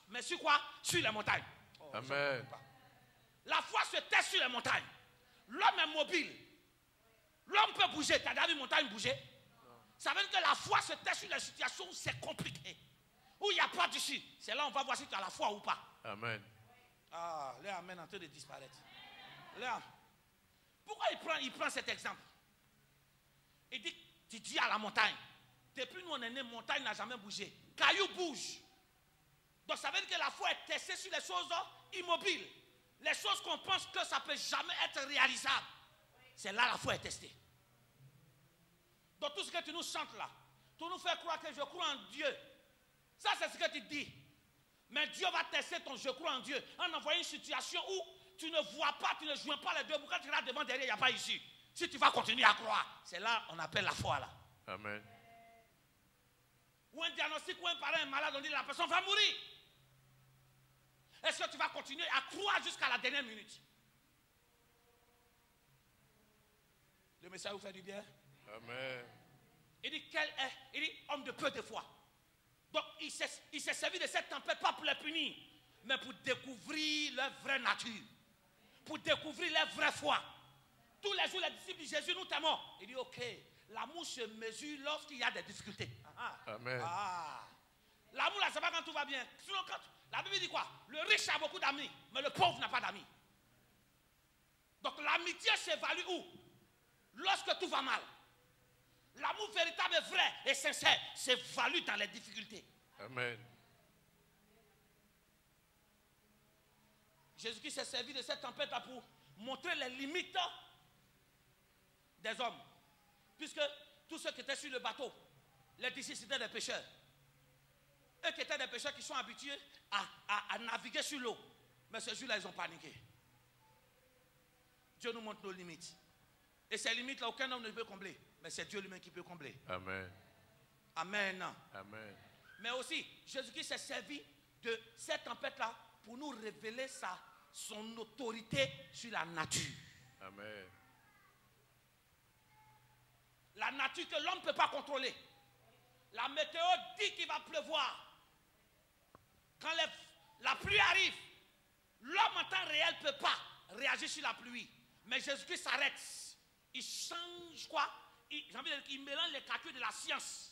mais sur quoi? Sur les montagnes. Amen. La foi se teste sur les montagnes. l'homme est mobile. L'homme peut bouger. Tu as déjà vu une montagne bouger? Ça veut dire que la foi se teste sur les situations où c'est compliqué. Où il n'y a pas d'issue. C'est là on va voir si tu as la foi ou pas. Amen. Ah, les amen en train de disparaître. Là, pourquoi il prend cet exemple? Il dit, tu dis à la montagne. Depuis nous on est né, montagne n'a jamais bougé. Caillou bouge. Donc ça veut dire que la foi est testée sur les choses immobiles. Les choses qu'on pense que ça ne peut jamais être réalisable. C'est là la foi est testée. Donc tout ce que tu nous chantes là, tu nous fais croire que je crois en Dieu. Ça c'est ce que tu dis. Mais Dieu va tester ton je crois en Dieu en envoyant une situation où tu ne vois pas, tu ne joins pas les deux. Pourquoi tu es là devant, derrière, il n'y a pas issue. Si tu vas continuer à croire, c'est là on appelle la foi là. Amen. Ou un diagnostic ou un parent est malade, on dit la personne va mourir. Est-ce que tu vas continuer à croire jusqu'à la dernière minute? Le message vous fait du bien? Amen. Il dit, il dit, homme de peu de foi. Donc, il s'est servi de cette tempête, pas pour les punir, mais pour découvrir leur vraie nature. Pour découvrir leur vraie foi. Tous les jours, les disciples de Jésus, nous t'aimons. Il dit, ok, l'amour se mesure lorsqu'il y a des difficultés. Amen. L'amour, là, c'est pas quand tout va bien. Sinon, la Bible dit quoi? Le riche a beaucoup d'amis, mais le pauvre n'a pas d'amis. Donc, l'amitié s'évalue où? Lorsque tout va mal. L'amour véritable, vrai et sincère s'évalue dans les difficultés. Amen. Jésus-Christ s'est servi de cette tempête pour montrer les limites des hommes. Puisque tous ceux qui étaient sur le bateau, les disciples étaient des pêcheurs. Eux qui étaient des pêcheurs qui sont habitués à naviguer sur l'eau. Mais ce jour-là, ils ont paniqué. Dieu nous montre nos limites. Et ces limites-là, aucun homme ne peut combler. Mais c'est Dieu lui-même qui peut combler. Amen. Amen. Amen. Mais aussi, Jésus-Christ s'est servi de cette tempête-là pour nous révéler son autorité sur la nature. Amen. La nature que l'homme ne peut pas contrôler. La météo dit qu'il va pleuvoir. Quand la pluie arrive, l'homme en temps réel ne peut pas réagir sur la pluie. Mais Jésus-Christ s'arrête. Il change quoi? J'ai envie de dire qu'il mélange les calculs de la science.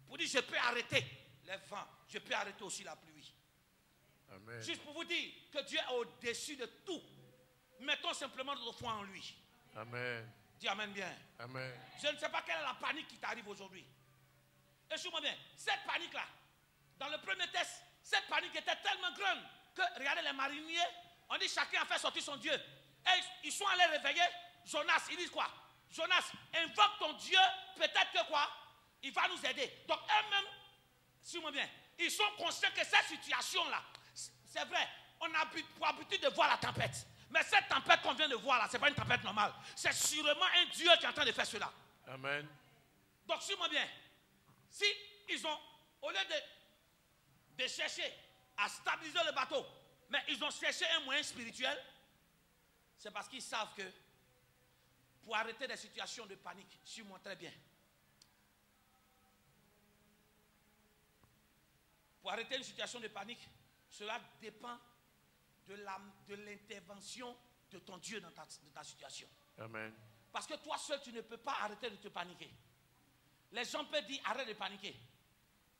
Pour dire, je peux arrêter les vents. Je peux arrêter aussi la pluie. Amen. Juste pour vous dire que Dieu est au-dessus de tout. Mettons simplement notre foi en lui. Amen. Dis amen bien. Amen. Je ne sais pas quelle est la panique qui t'arrive aujourd'hui. Écoute-moi bien, cette panique-là, dans le premier test, cette panique était tellement grande que, regardez les mariniers, on dit chacun a fait sortir son Dieu. Et ils sont allés réveiller Jonas. Ils disent quoi? Jonas, invoque ton Dieu, peut-être que quoi? Il va nous aider. Donc eux-mêmes, suis-moi bien, ils sont conscients que cette situation-là, c'est vrai, on a pour habitude de voir la tempête. Mais cette tempête qu'on vient de voir là, ce n'est pas une tempête normale. C'est sûrement un Dieu qui est en train de faire cela. Amen. Donc, suis-moi bien. Si ils ont, au lieu de chercher à stabiliser le bateau, mais ils ont cherché un moyen spirituel, c'est parce qu'ils savent que pour arrêter des situations de panique, suis-moi très bien. Pour arrêter une situation de panique, cela dépend de l'intervention de ton Dieu dans ta situation. Amen. Parce que toi seul, tu ne peux pas arrêter de te paniquer. Les gens peuvent dire arrête de paniquer.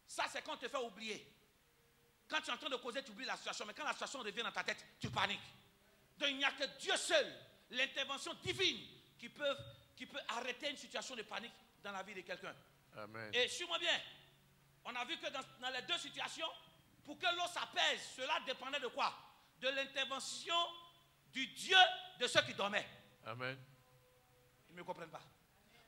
Ça, c'est quand on te fait oublier. Quand tu es en train de causer, tu oublies la situation. Mais quand la situation revient dans ta tête, tu paniques. Donc il n'y a que Dieu seul, l'intervention divine, qui peut arrêter une situation de panique dans la vie de quelqu'un. Amen. Et suis-moi bien, on a vu que dans les deux situations, pour que l'eau s'apaise, cela dépendait de quoi? De l'intervention du Dieu de ceux qui dormaient. Amen. Ils ne me comprennent pas.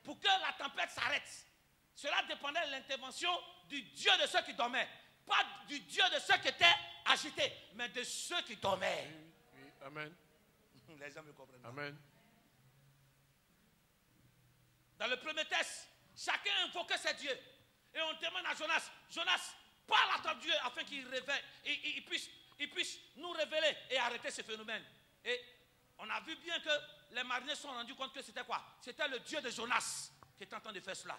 Pour que la tempête s'arrête, cela dépendait de l'intervention du Dieu de ceux qui dormaient. Pas du Dieu de ceux qui étaient agités, mais de ceux qui dormaient. Oui, oui. Amen. Les gens me comprennent pas. Amen. Dans le premier test, chacun invoquait ses dieux. Et on demande à Jonas, Jonas, parle à ton Dieu afin qu'il réveille, il puisse nous révéler et arrêter ce phénomène. Et on a vu bien que les mariniers se sont rendus compte que c'était quoi? C'était le Dieu de Jonas qui était en train de faire cela.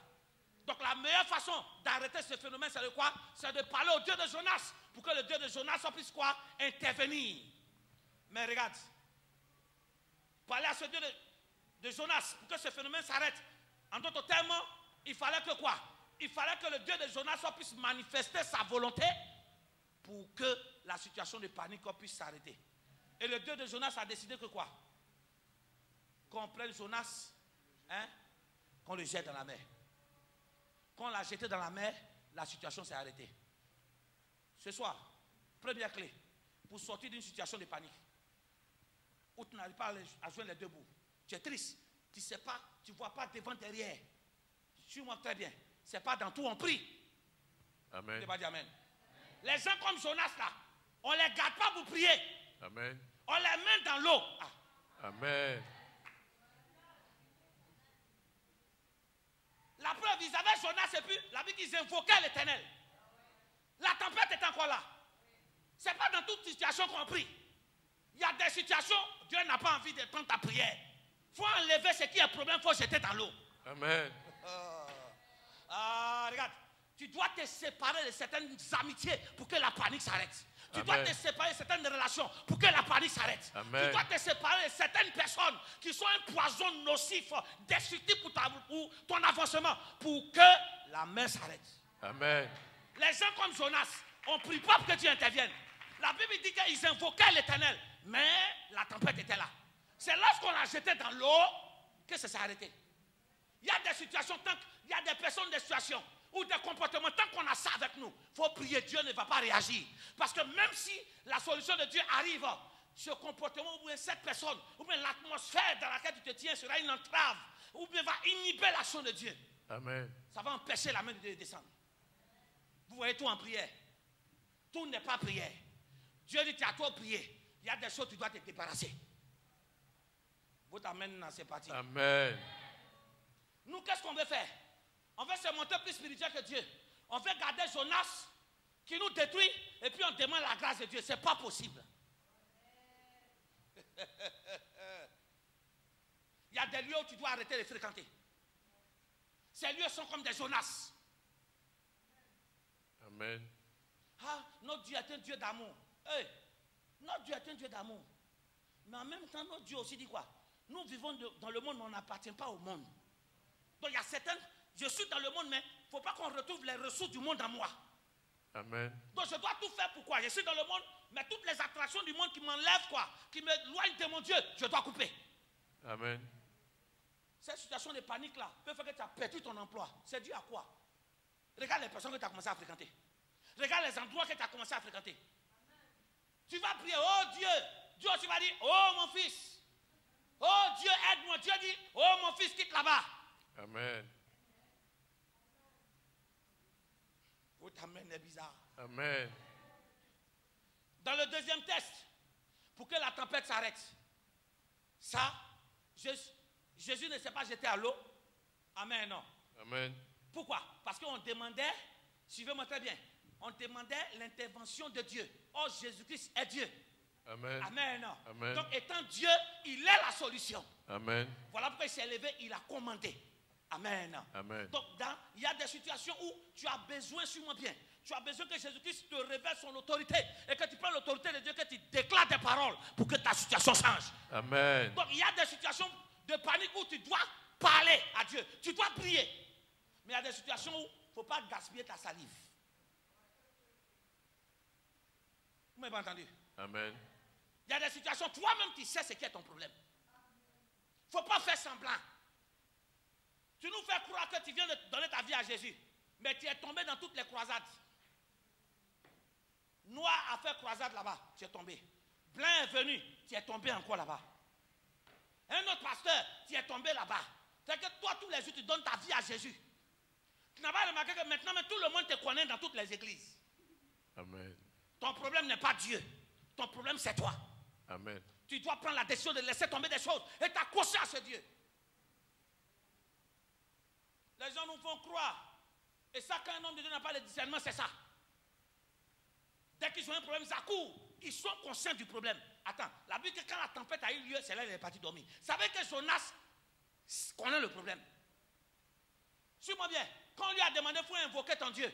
Donc la meilleure façon d'arrêter ce phénomène, c'est de quoi? C'est de parler au Dieu de Jonas, pour que le Dieu de Jonas puisse quoi? Intervenir. Mais regarde, aller à ce Dieu de Jonas pour que ce phénomène s'arrête. En d'autres termes, il fallait que quoi? Il fallait que le Dieu de Jonas puisse manifester sa volonté pour que la situation de panique puisse s'arrêter. Et le Dieu de Jonas a décidé que quoi? Qu'on prenne Jonas, hein, qu'on le jette dans la mer. Quand on l'a jeté dans la mer, la situation s'est arrêtée. Ce soir, première clé, pour sortir d'une situation de panique, où tu n'arrives pas à joindre les deux bouts. Tu es triste, tu ne sais pas, tu ne vois pas devant, derrière. Suis-moi très bien. Ce n'est pas dans tout, on prie. Amen. Je ne pas dire amen. Les gens comme Jonas là, on ne les garde pas pour prier. Amen. On les met dans l'eau. Ah. Amen. La preuve, ils avaient Jonas et puis la Bible, ils invoquaient l'Éternel. La tempête est encore là. Ce n'est pas dans toute situation qu'on prie. Il y a des situations, Dieu n'a pas envie de prendre ta prière. Il faut enlever ce qui est problème, il faut jeter dans l'eau. Amen. Regarde, tu dois te séparer de certaines amitiés pour que la panique s'arrête. Tu Amen. dois te séparer de certaines relations pour que la panique s'arrête. Amen. Tu dois te séparer de certaines personnes qui sont un poison nocif, destructif pour ton avancement, pour que la mer s'arrête. Amen. Les gens comme Jonas, on ne prie pas pour que Dieu intervienne. La Bible dit qu'ils invoquaient l'Éternel, mais la tempête était là. C'est lorsqu'on l'a jeté dans l'eau que ça s'est arrêté. Il y a des situations, il y a des personnes, des situations ou des comportements, tant qu'on a ça avec nous, il faut prier, Dieu ne va pas réagir. Parce que même si la solution de Dieu arrive, ce comportement ou bien cette personne, ou bien l'atmosphère dans laquelle tu te tiens sera une entrave, ou bien va inhiber l'action de Dieu. Amen. Ça va empêcher la main de Dieu de descendre. Vous voyez tout en prière. Tout n'est pas prière. Dieu dit, tu as trop prié. Il y a des choses, tu dois te débarrasser. Vous t'amènez dans ces parties. Amen. Nous, qu'est-ce qu'on veut faire? On veut se montrer plus spirituel que Dieu. On veut garder Jonas qui nous détruit et puis on demande la grâce de Dieu. Ce n'est pas possible. Il y a des lieux où tu dois arrêter de fréquenter. Ces lieux sont comme des Jonas. Amen. Ah, notre Dieu est un Dieu d'amour. Hey, notre Dieu est un Dieu d'amour. Mais en même temps, notre Dieu aussi dit quoi? Nous vivons dans le monde, mais on n'appartient pas au monde. Donc il y a certaines, je suis dans le monde, mais il ne faut pas qu'on retrouve les ressources du monde en moi. Amen. Donc je dois tout faire pour quoi? Je suis dans le monde, mais toutes les attractions du monde qui m'enlèvent quoi? Qui m'éloignent de mon Dieu, je dois couper. Amen. Cette situation de panique là peut faire que tu as perdu ton emploi. C'est dû à quoi? Regarde les personnes que tu as commencé à fréquenter. Regarde les endroits que tu as commencé à fréquenter. Tu vas prier, oh Dieu. Dieu tu vas dire, oh mon fils. Oh Dieu, aide-moi. Dieu dit, oh mon fils, quitte là-bas. Amen. Votre amen est bizarre. Amen. Dans le deuxième test, pour que la tempête s'arrête, ça, Jésus ne s'est pas jeté à l'eau. Amen, non. Amen. Pourquoi? Parce qu'on demandait, suivez-moi très bien, on demandait l'intervention de Dieu. Oh, Jésus-Christ est Dieu. Amen. Amen, non. Amen. Donc, étant Dieu, il est la solution. Amen. Voilà pourquoi il s'est levé, il a commandé. Amen. Amen. Donc, il y a des situations où tu as besoin, suis-moi bien, tu as besoin que Jésus-Christ te révèle son autorité et que tu prends l'autorité de Dieu, que tu déclares des paroles pour que ta situation change. Amen. Donc, il y a des situations de panique où tu dois parler à Dieu, tu dois prier. Mais il y a des situations où il ne faut pas gaspiller ta salive. Vous m'avez entendu? Amen. Il y a des situations, toi-même tu sais ce qui est ton problème. Il ne faut pas faire semblant. Tu nous fais croire que tu viens de donner ta vie à Jésus, mais tu es tombé dans toutes les croisades. Noir a fait croisade là-bas, tu es tombé. Blanc est venu, tu es tombé encore là-bas. Un autre pasteur, tu es tombé là-bas. C'est que toi, tous les jours, tu donnes ta vie à Jésus. Tu n'as pas remarqué que maintenant, tout le monde te connaît dans toutes les églises. Amen. Ton problème n'est pas Dieu. Ton problème, c'est toi. Amen. Tu dois prendre la décision de laisser tomber des choses et t'accrocher à ce Dieu. Les gens nous font croire. Et ça, quand un homme de Dieu n'a pas de discernement, c'est ça. Dès qu'ils ont un problème, ça court. Ils sont conscients du problème. Attends, la Bible dit que quand la tempête a eu lieu, c'est là qu'il est parti dormir. Vous savez que Jonas connaît le problème. Suis-moi bien. Quand on lui a demandé, il faut invoquer ton Dieu.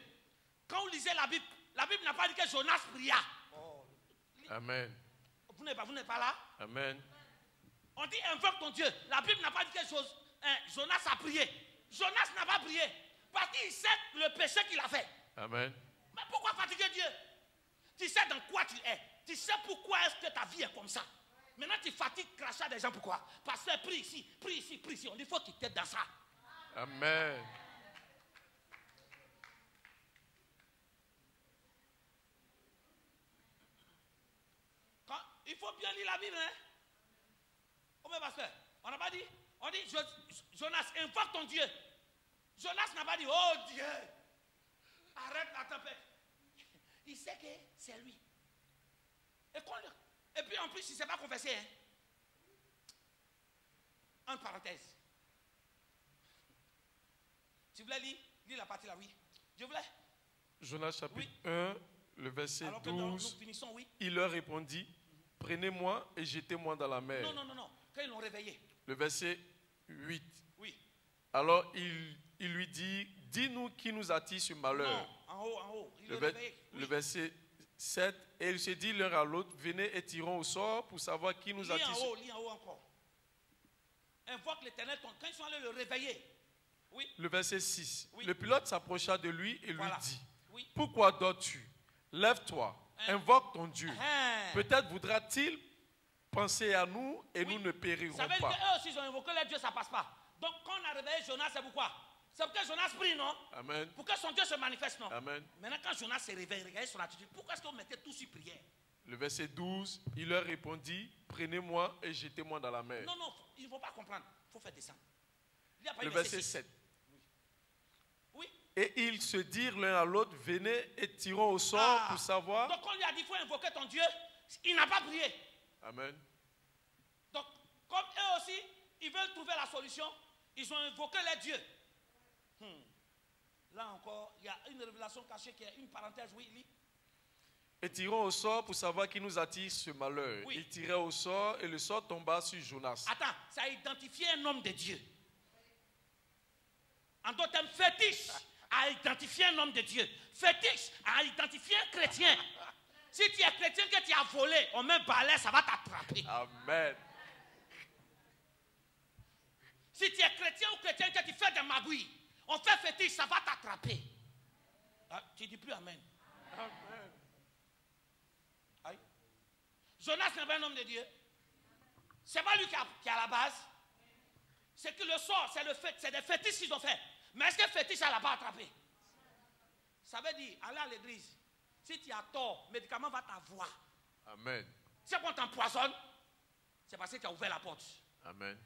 Quand vous lisez la Bible n'a pas dit que Jonas pria. Amen. Vous n'êtes pas là? Amen. On dit invoque ton Dieu. La Bible n'a pas dit quelque chose. Jonas a prié. Jonas n'a pas prié. Parce qu'il sait le péché qu'il a fait. Amen. Mais pourquoi fatiguer Dieu? Tu sais dans quoi tu es. Tu sais pourquoi est-ce que ta vie est comme ça. Maintenant tu fatigues crachat des gens. Pourquoi? Parce que prie ici, prie ici, prie ici. On dit il faut qu'il t'aide dans ça. Amen. Il faut bien lire la Bible, hein? Oh, mais pasteur, on n'a pas dit? On dit, Jonas, invoque ton Dieu. Jonas n'a pas dit, oh Dieu, arrête la tempête. Il sait que c'est lui. Et puis en plus, il ne s'est pas confessé, hein? Entre parenthèses. Tu voulais lire la partie là, oui. Je voulais. Jonas chapitre Oui. 1, le verset Alors que 12. nous finissons, oui. Il leur répondit, prenez-moi et jetez-moi dans la mer. Non. Quand ils l'ont réveillé. Le verset 8. Oui. Alors il lui dit, dis-nous qui nous attire ce malheur. Non, en haut. Il le réveillé. Le verset 7. Et il se dit l'un à l'autre, venez et tirons au sort pour savoir qui nous attire. Lis en haut encore. Invoque l'Éternel, quand ils sont allés le réveiller. Oui. Le verset 6. Oui. Le pilote s'approcha de lui et Voilà. lui dit, Oui. pourquoi dors-tu? Lève-toi, invoque ton Dieu. Peut-être voudra-t-il penser à nous et nous ne périrons Ça veut dire pas. qu'eux aussi ils ont invoqué leur Dieu, ça ne passe pas. Donc quand on a réveillé Jonas, c'est pourquoi? C'est pour que Jonas prie, non? Amen. Pour que son Dieu se manifeste, non? Amen. Maintenant quand Jonas se réveille, regardez son attitude. Pourquoi est-ce qu'on mettait tout sur prière? Le verset 12, il leur répondit, prenez-moi et jetez-moi dans la mer. Non, ils ne vont pas comprendre. Il faut faire descendre. Le verset 7. Oui. Et ils se dirent l'un à l'autre, venez et tirons au sort pour savoir. Donc on lui a dit, il faut invoquer ton Dieu. Il n'a pas prié. Amen. Donc, comme eux aussi, ils veulent trouver la solution, ils ont invoqué les dieux. Là encore, il y a une révélation cachée qui est une parenthèse, oui, lis. Et tirons au sort pour savoir qui nous attire ce malheur. Oui. Ils tiraient au sort et le sort tomba sur Jonas. Attends, ça a identifié un homme de Dieu. En d'autres termes, fétiche a identifié un homme de Dieu. Fétiche a identifié un chrétien. Si tu es chrétien que tu as volé, on met un balai, ça va t'attraper. Amen. Si tu es chrétien ou chrétien que tu fais des magouilles, on fait fétiche, ça va t'attraper. Ah, tu dis plus amen. Amen. Aïe. Jonas n'est pas un homme de Dieu. C'est pas lui qui est à la base. C'est que le sort, c'est des fétiches qu'ils ont fait. Mais est-ce que le fétiche, ça l'a pas attrapé? Ça veut dire, aller à l'église. Si tu as tort, le médicament va t'avoir. Amen. Si on t'empoisonne, c'est parce que tu as ouvert la porte. Amen.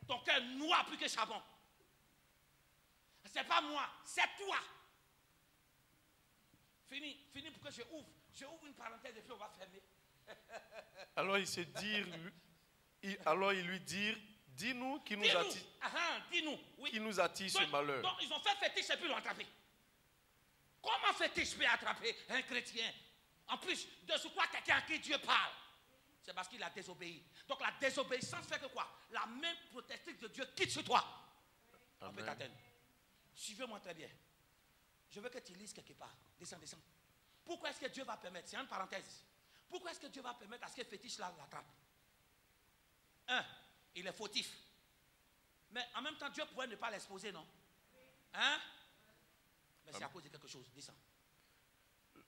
Ton cœur noir plus que charbon. C'est pas moi, c'est toi. Fini pour que je ouvre une parenthèse et puis on va fermer. Alors ils lui dirent, dis-nous qui nous attire. Dis-nous, oui. Qui nous attire ce malheur. Donc ils ont fait fétiche et puis l'ont attrapé. Comment fétiche peut attraper un chrétien? En plus de ce quoi quelqu'un à qui Dieu parle. C'est parce qu'il a désobéi. Donc la désobéissance fait que quoi? La main protectrice de Dieu quitte sur toi. On peut t'atteindre. Suivez-moi très bien. Je veux que tu lises quelque part. Descends. Pourquoi est-ce que Dieu va permettre? C'est une parenthèse. Pourquoi est-ce que Dieu va permettre à ce que fétiche là l'attrape? Il est fautif. Mais en même temps, Dieu pourrait ne pas l'exposer, non? Mais c'est à cause de quelque chose. Descends.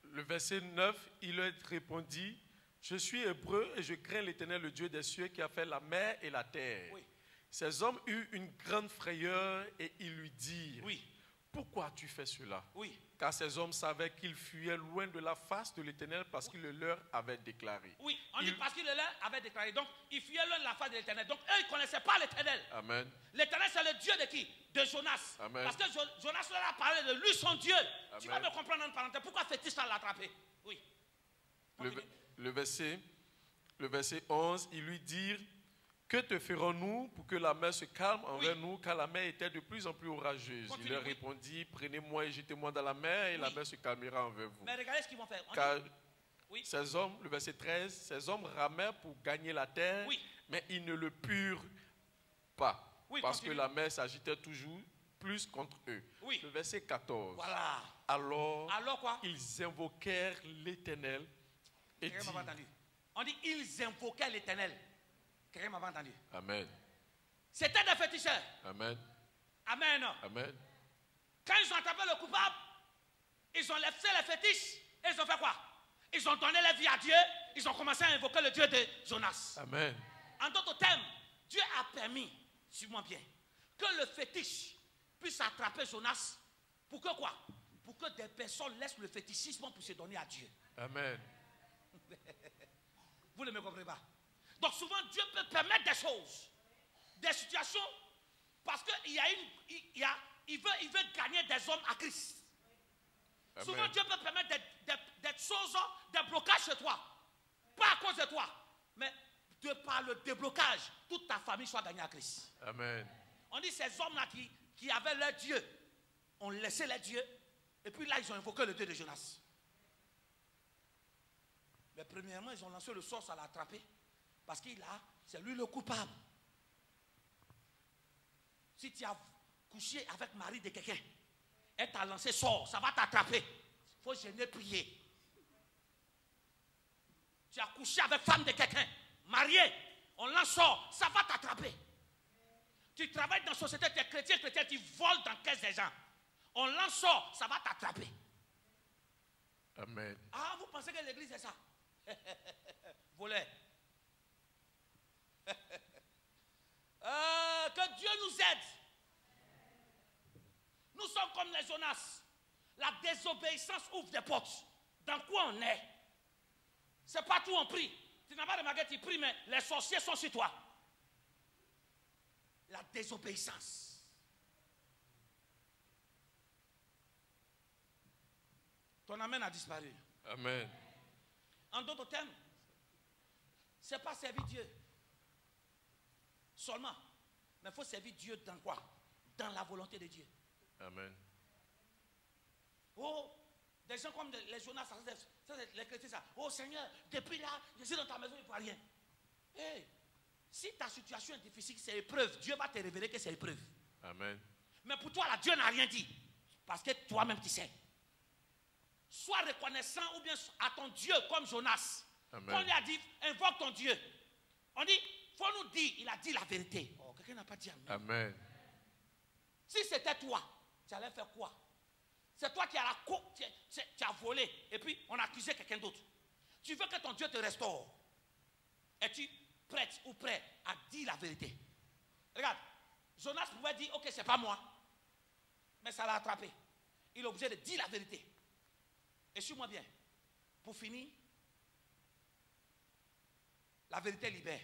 Le verset 9, il leur répondit, je suis hébreu et je crains l'Éternel, le Dieu des cieux, qui a fait la mer et la terre. Oui. Ces hommes eurent une grande frayeur et ils lui dirent, Oui. pourquoi tu fais cela? Oui. Car ces hommes savaient qu'ils fuyaient loin de la face de l'Éternel parce qu'il le leur avait déclaré. Oui, on dit parce qu'il le leur avait déclaré. Donc, ils fuyaient loin de la face de l'Éternel. Donc, eux, ils ne connaissaient pas l'Éternel. Amen. L'Éternel, c'est le Dieu de qui? De Jonas. Amen. Parce que Jonas leur a parlé de lui, son Dieu. Amen. Tu vas me comprendre en parenthèse. Pourquoi fait-il ça l'attraper? Oui. Le verset 11, ils lui dirent, que te ferons-nous pour que la mer se calme envers nous, car la mer était de plus en plus orageuse. Il leur répondit, prenez-moi et jetez-moi dans la mer, et la mer se calmera envers vous. Mais regardez ce qu'ils vont faire. Car ces hommes, le verset 13, ces hommes ramèrent pour gagner la terre, mais ils ne le purent pas, parce que la mer s'agitait toujours plus contre eux. Le verset 14. Voilà. Alors quoi? Ils invoquèrent l'Éternel et On dit, ils invoquaient l'Éternel. Quelqu'un m'a pas entendu. Amen. C'était des féticheurs. Amen. Amen. Amen. Quand ils ont attrapé le coupable, ils ont laissé les fétiches et ils ont fait quoi? Ils ont donné la vie à Dieu. Ils ont commencé à invoquer le Dieu de Jonas. Amen. En d'autres termes, Dieu a permis, suis-moi bien, que le fétiche puisse attraper Jonas. Pour que quoi? Pour que des personnes laissent le fétichisme pour se donner à Dieu. Amen. Vous ne me comprenez pas? Donc souvent, Dieu peut permettre des choses, des situations, parce qu'il il veut gagner des hommes à Christ. Amen. Souvent, Dieu peut permettre des choses, des blocages chez toi. Pas à cause de toi, mais de par le déblocage, toute ta famille soit gagnée à Christ. Amen. On dit ces hommes-là qui avaient leur Dieu, ont laissé leur Dieu, et puis là, ils ont invoqué le Dieu de Jonas. Mais premièrement, ils ont lancé le sort à l'attraper, parce c'est lui le coupable. Si tu as couché avec Marie de quelqu'un, elle t'a lancé sort, ça va t'attraper. Il faut gêner, prier. Tu as couché avec femme de quelqu'un, marié, on lance sort, ça va t'attraper. Tu travailles dans la société, tu es chrétien, tu voles dans la caisse des gens. On lance sort, ça va t'attraper. Amen. Ah, vous pensez que l'église est ça? Voler. Que Dieu nous aide. Nous sommes comme les Jonas. La désobéissance ouvre des portes. Dans quoi on est? C'est pas tout on prie. Tu n'as pas remarqué, tu pries, mais les sorciers sont sur toi. La désobéissance. Ton amen a disparu. Amen. En d'autres termes, ce n'est pas servir Dieu seulement, mais il faut servir Dieu dans quoi? Dans la volonté de Dieu. Amen. Oh, des gens comme les Jonas, les chrétiens, ça. Oh Seigneur, depuis là, je suis dans ta maison, il ne faut rien. Hey, si ta situation est difficile, c'est épreuve, Dieu va te révéler que c'est épreuve. Amen. Mais pour toi, là, Dieu n'a rien dit. Parce que toi-même, tu sais. Sois reconnaissant ou bien à ton Dieu comme Jonas. Amen. On lui a dit, invoque ton Dieu. On dit, il faut nous dire, il a dit la vérité. Oh, quelqu'un n'a pas dit amen. Amen. Si c'était toi, tu allais faire quoi? C'est toi qui as volé et puis on a accusé quelqu'un d'autre. Tu veux que ton Dieu te restaure. Es-tu prête ou prêt à dire la vérité? Regarde, Jonas pouvait dire, ok, c'est pas moi. Mais ça l'a attrapé. Il est obligé de dire la vérité. Et suis-moi bien. Pour finir, la vérité libère.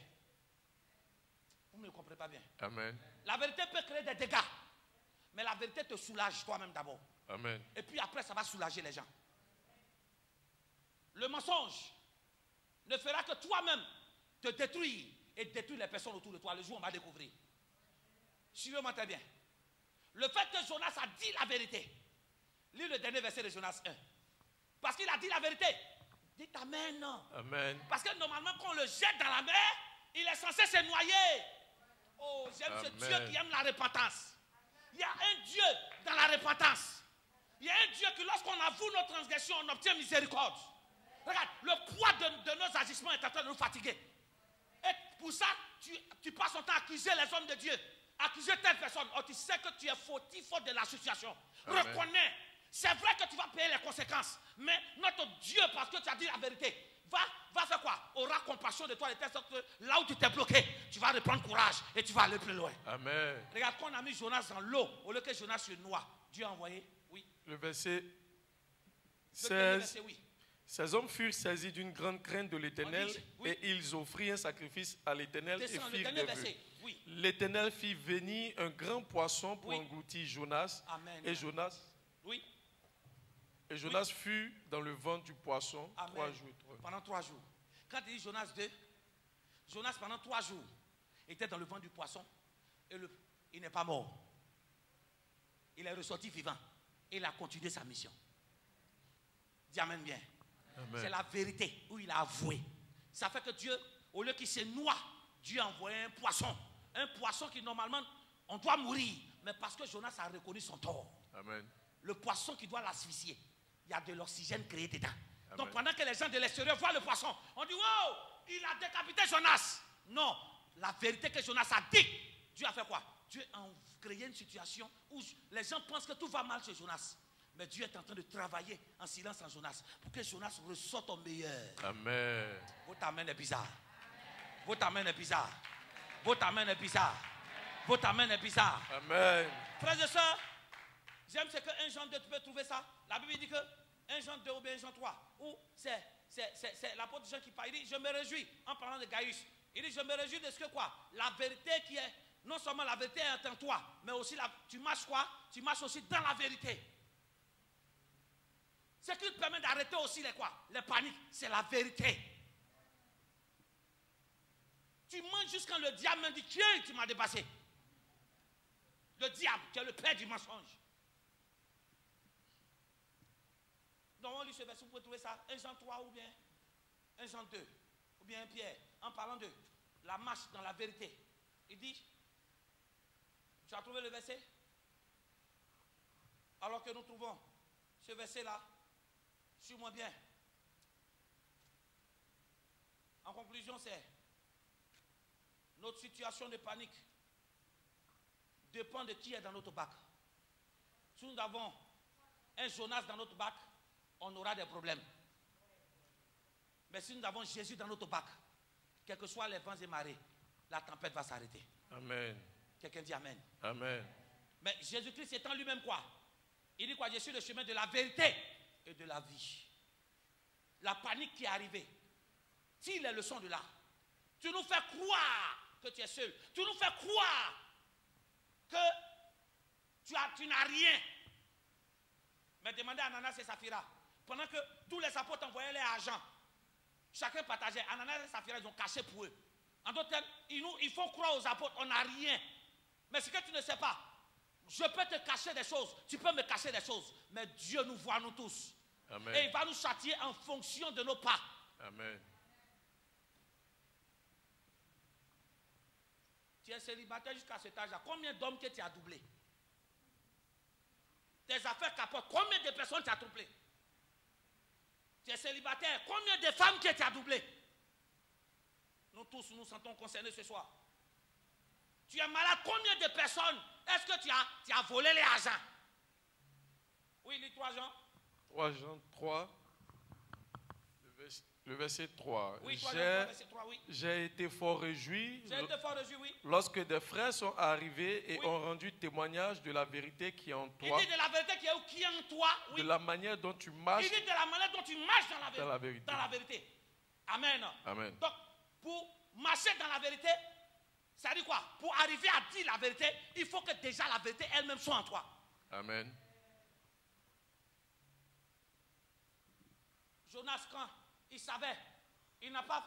Vous ne me comprenez pas bien. Amen. La vérité peut créer des dégâts. Mais la vérité te soulage toi-même d'abord. Amen. Et puis après, ça va soulager les gens. Le mensonge ne fera que toi-même te détruire et détruire les personnes autour de toi. Le jour où on va découvrir. Suivez-moi très bien. Le fait que Jonas a dit la vérité. Lis le dernier verset de Jonas 1. Parce qu'il a dit la vérité. Dites amen. Amen. Parce que normalement, quand on le jette dans la mer, il est censé se noyer. Oh, j'aime ce Dieu qui aime la repentance. Il y a un Dieu dans la repentance. Il y a un Dieu qui, lorsqu'on avoue nos transgressions, on obtient miséricorde. Regarde, le poids de nos agissements est en train de nous fatiguer. Et pour ça, tu passes ton temps à accuser les hommes de Dieu. Accuser telle personne. Oh, tu sais que tu es fautif de la situation. Amen. Reconnais. C'est vrai que tu vas payer les conséquences. Mais notre Dieu, parce que tu as dit la vérité, va faire quoi? Aura compassion de toi de telle sorte que là où tu t'es bloqué, tu vas reprendre courage et tu vas aller plus loin. Amen. Regarde, quand on a mis Jonas dans l'eau, au lieu que Jonas se noie, Dieu a envoyé, oui. Le verset Le verset, 16. oui. Ces hommes furent saisis d'une grande crainte de l'Éternel On dit, oui. et ils offrirent un sacrifice à l'Éternel et Descends, le firent dernier des vœux. verset, oui. L'Éternel fit venir un grand poisson pour Oui. engloutir Jonas. Amen. Et Jonas Oui. fut dans le ventre du poisson Amen. 3 jours. Pendant 3 jours. Quand il dit Jonas 2, Jonas pendant 3 jours était dans le ventre du poisson et il n'est pas mort. Il est ressorti vivant et il a continué sa mission. Dis amen bien. Amen. C'est la vérité où il a avoué. Ça fait que Dieu, au lieu qu'il se noie, Dieu a envoyé un poisson. Un poisson qui normalement, on doit mourir. Mais parce que Jonas a reconnu son tort. Amen. Le poisson qui doit l'asphyxier, il y a de l'oxygène créé dedans. Amen. Donc pendant que les gens de l'extérieur voient le poisson, on dit wow, il a décapité Jonas. Non, la vérité que Jonas a dit, Dieu a fait quoi? Dieu a créé une situation où les gens pensent que tout va mal chez Jonas. Mais Dieu est en train de travailler en silence en Jonas pour que Jonas ressorte au meilleur. Amen. Votre amen est bizarre. Votre amen est bizarre. Votre amen est bizarre. Votre amen est bizarre. Amen. Frères et sœurs, j'aime ce que 1 Jean 2, tu peux trouver ça. La Bible dit que 1 Jean 2 ou bien 1 Jean 3, où c'est l'apôtre Jean qui parle. Il dit, je me réjouis, en parlant de Gaius. Il dit, je me réjouis de ce que quoi? La vérité qui est, non seulement la vérité est en toi, mais aussi tu marches quoi? Tu marches aussi dans la vérité. Ce qui te permet d'arrêter aussi les paniques, c'est la vérité. Tu manges jusqu'à le diable me dit, tiens, tu m'as dépassé. Le diable, qui est le père du mensonge. Donc on lit ce verset, vous pouvez trouver ça, 1 Jean 3 ou bien 1 Jean 2, ou bien 1 Pierre, en parlant de la marche dans la vérité. Il dit, tu as trouvé le verset? Alors que nous trouvons ce verset-là, suis-moi bien. En conclusion, c'est notre situation de panique dépend de qui est dans notre bac. Si nous avons un Jonas dans notre bac, on aura des problèmes. Mais si nous avons Jésus dans notre bac, quels que soient les vents et marées, la tempête va s'arrêter. Amen. Quelqu'un dit Amen. Amen. Mais Jésus-Christ étant lui-même quoi? Il dit quoi? Je suis le chemin de la vérité et de la vie. La panique qui est arrivée, tire les leçons de là. Tu nous fais croire que tu es seul. Tu nous fais croire que tu n'as rien. Mais demandez à Ananas et Saphira. Pendant que tous les apôtres envoyaient leur argent, chacun partageait. Ananas et Saphira, ils ont caché pour eux. En d'autres termes, ils font croire aux apôtres, on n'a rien. Mais ce que tu ne sais pas, je peux te cacher des choses, tu peux me cacher des choses, mais Dieu nous voit, nous tous. Amen. Et il va nous châtier en fonction de nos pas. Amen. Tu es célibataire jusqu'à cet âge-là. Combien d'hommes que tu as doublé? Tes affaires capotent. Combien de personnes tu as doublé? Tu es célibataire. Combien de femmes que tu as doublé? Nous tous nous sentons concernés ce soir. Tu es malade. Combien de personnes est-ce que tu as volé les argent? Oui, lis 3 Jean. 3 Jean 3, le verset 3. Oui, 3 Jean 3, verset 3, oui. J'ai été fort réjoui. J'ai été fort réjoui, oui. Lorsque des frères sont arrivés et Oui. ont rendu témoignage de la vérité qui est en toi. Il dit de la vérité qui est en toi, oui. De la manière dont tu marches. Il dit de la manière dont tu marches dans la vérité. Dans la vérité. Amen. Amen. Donc, pour marcher dans la vérité, ça dit quoi? Pour arriver à dire la vérité, il faut que déjà la vérité elle-même soit en toi. Amen. Jonas, quand il savait, il n'a pas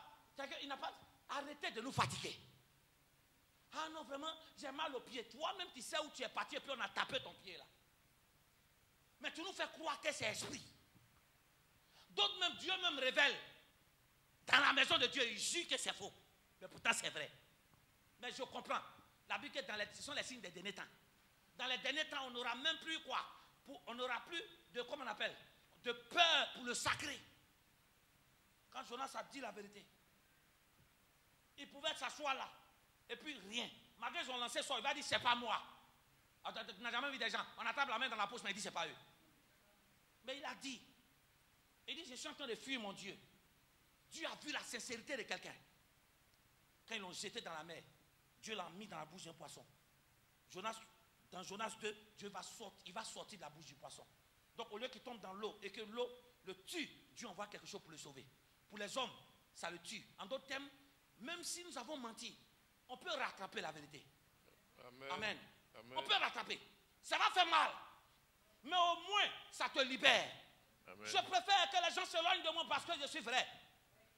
arrêté de nous fatiguer. Ah non, vraiment, j'ai mal au pied. Toi-même, tu sais où tu es parti et puis on a tapé ton pied là. Mais tu nous fais croire que c'est esprit. D'autres même, Dieu même révèle. Dans la maison de Dieu, il jure que c'est faux. Mais pourtant, c'est vrai. Mais je comprends. La Bible, ce sont les signes des derniers temps. Dans les derniers temps, on n'aura même plus quoi? On n'aura plus de, comment on appelle? De peur pour le sacré. Quand Jonas a dit la vérité, il pouvait s'asseoir là, et puis rien. Malgré son lancé sort, il va dire c'est pas moi. Tu n'as jamais vu des gens, on attrape la main dans la poche, mais il dit c'est pas eux. Mais il a dit, je suis en train de fuir mon Dieu. Dieu a vu la sincérité de quelqu'un. Quand ils l'ont jeté dans la mer, Dieu l'a mis dans la bouche d'un poisson. Dans Jonas 2, Dieu va sortir de la bouche du poisson. Donc au lieu qu'il tombe dans l'eau et que l'eau le tue, Dieu envoie quelque chose pour le sauver. Pour les hommes, ça le tue. En d'autres termes, même si nous avons menti, on peut rattraper la vérité. Amen. Amen. Amen. On peut rattraper. Ça va faire mal, mais au moins ça te libère. Amen. Je préfère que les gens s'éloignent de moi parce que je suis vrai.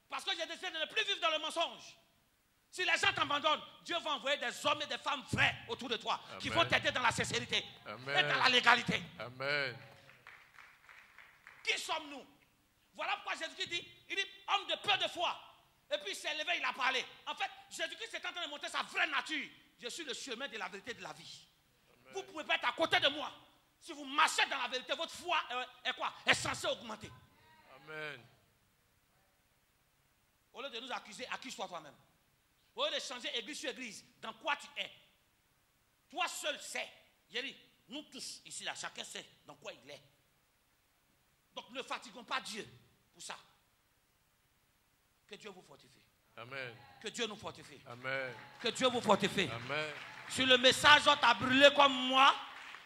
Parce que j'ai décidé de ne plus vivre dans le mensonge. Si les gens t'abandonnent, Dieu va envoyer des hommes et des femmes vrais autour de toi. Amen. Qui vont t'aider dans la sincérité. Amen. Et dans la légalité. Amen. Qui sommes-nous? Voilà pourquoi Jésus-Christ dit, il dit, homme de peu de foi. Et puis il s'est levé, il a parlé. En fait, Jésus-Christ est en train de montrer sa vraie nature. Je suis le chemin de la vérité et de la vie. Amen. Vous ne pouvez pas être à côté de moi. Si vous marchez dans la vérité, votre foi est quoi? Est censée augmenter. Amen. Au lieu de nous accuser, accuse-toi toi-même. Au lieu de changer église sur église, dans quoi tu es? Toi seul sais. J'ai dit, nous tous ici, là, chacun sait dans quoi il est. Donc ne fatiguons pas Dieu pour ça. Que Dieu vous fortifie. Amen. Que Dieu nous fortifie. Amen. Que Dieu vous fortifie. Amen. Si le message t'a brûlé comme moi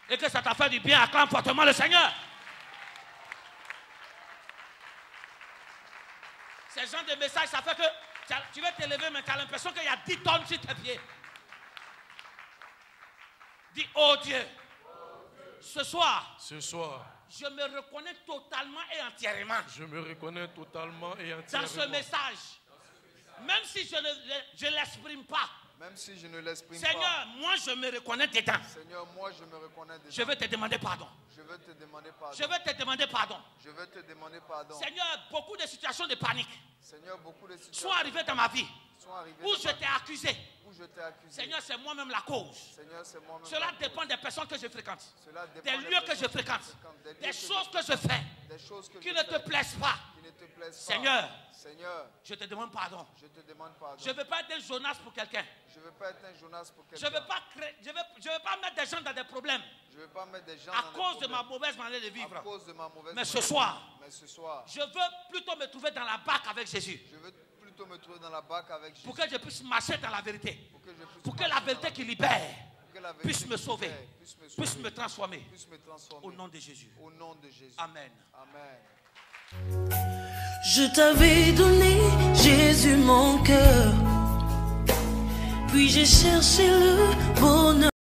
et que ça t'a fait du bien, acclame fortement le Seigneur. Ces genre de messages, ça fait que tu veux t'élever, mais tu as l'impression qu'il y a 10 tonnes sur tes pieds. Dis, oh Dieu, ce soir, je me reconnais totalement et entièrement. Je me reconnais totalement et entièrement. Dans ce message. Même si je ne l'exprime pas. Même si je ne l'exprime pas. Seigneur, moi je me reconnais dedans. Seigneur, moi je me reconnais dedans. Je veux te demander pardon. Je veux te demander pardon. Je veux te demander pardon. Je veux te demander pardon. Seigneur, beaucoup de situations de panique Seigneur, beaucoup de situations sont arrivées dans ma vie. Où je t'ai accusé. Où je t'ai accusé. Seigneur, c'est moi-même la cause. Seigneur, c'est moi-même. Cela dépend des personnes que je fréquente. Cela dépend des lieux que je fréquente. Des choses que je fais. Des choses que qui ne te plaisent pas. Qui ne te plaisent pas. Seigneur, je te demande pardon. Je te demande pardon. Je ne veux pas être un Jonas pour quelqu'un. Je ne veux pas être un Jonas pour quelqu'un. Je ne veux pas mettre des gens dans des problèmes. Je veux pas mettre des gens à cause de ma mauvaise manière de vivre. À cause de ma mauvaise mais ce soir, je veux plutôt me trouver dans la barque avec Jésus. Je veux plutôt me trouver dans la barque avec Jésus. Pour que je puisse marcher dans la vérité. Pour que la vérité qui libère puisse me sauver, puisse me transformer. Au nom de Jésus. Au nom de Jésus. Amen. Amen. Je t'avais donné, Jésus, mon cœur. Puis j'ai cherché le bonheur.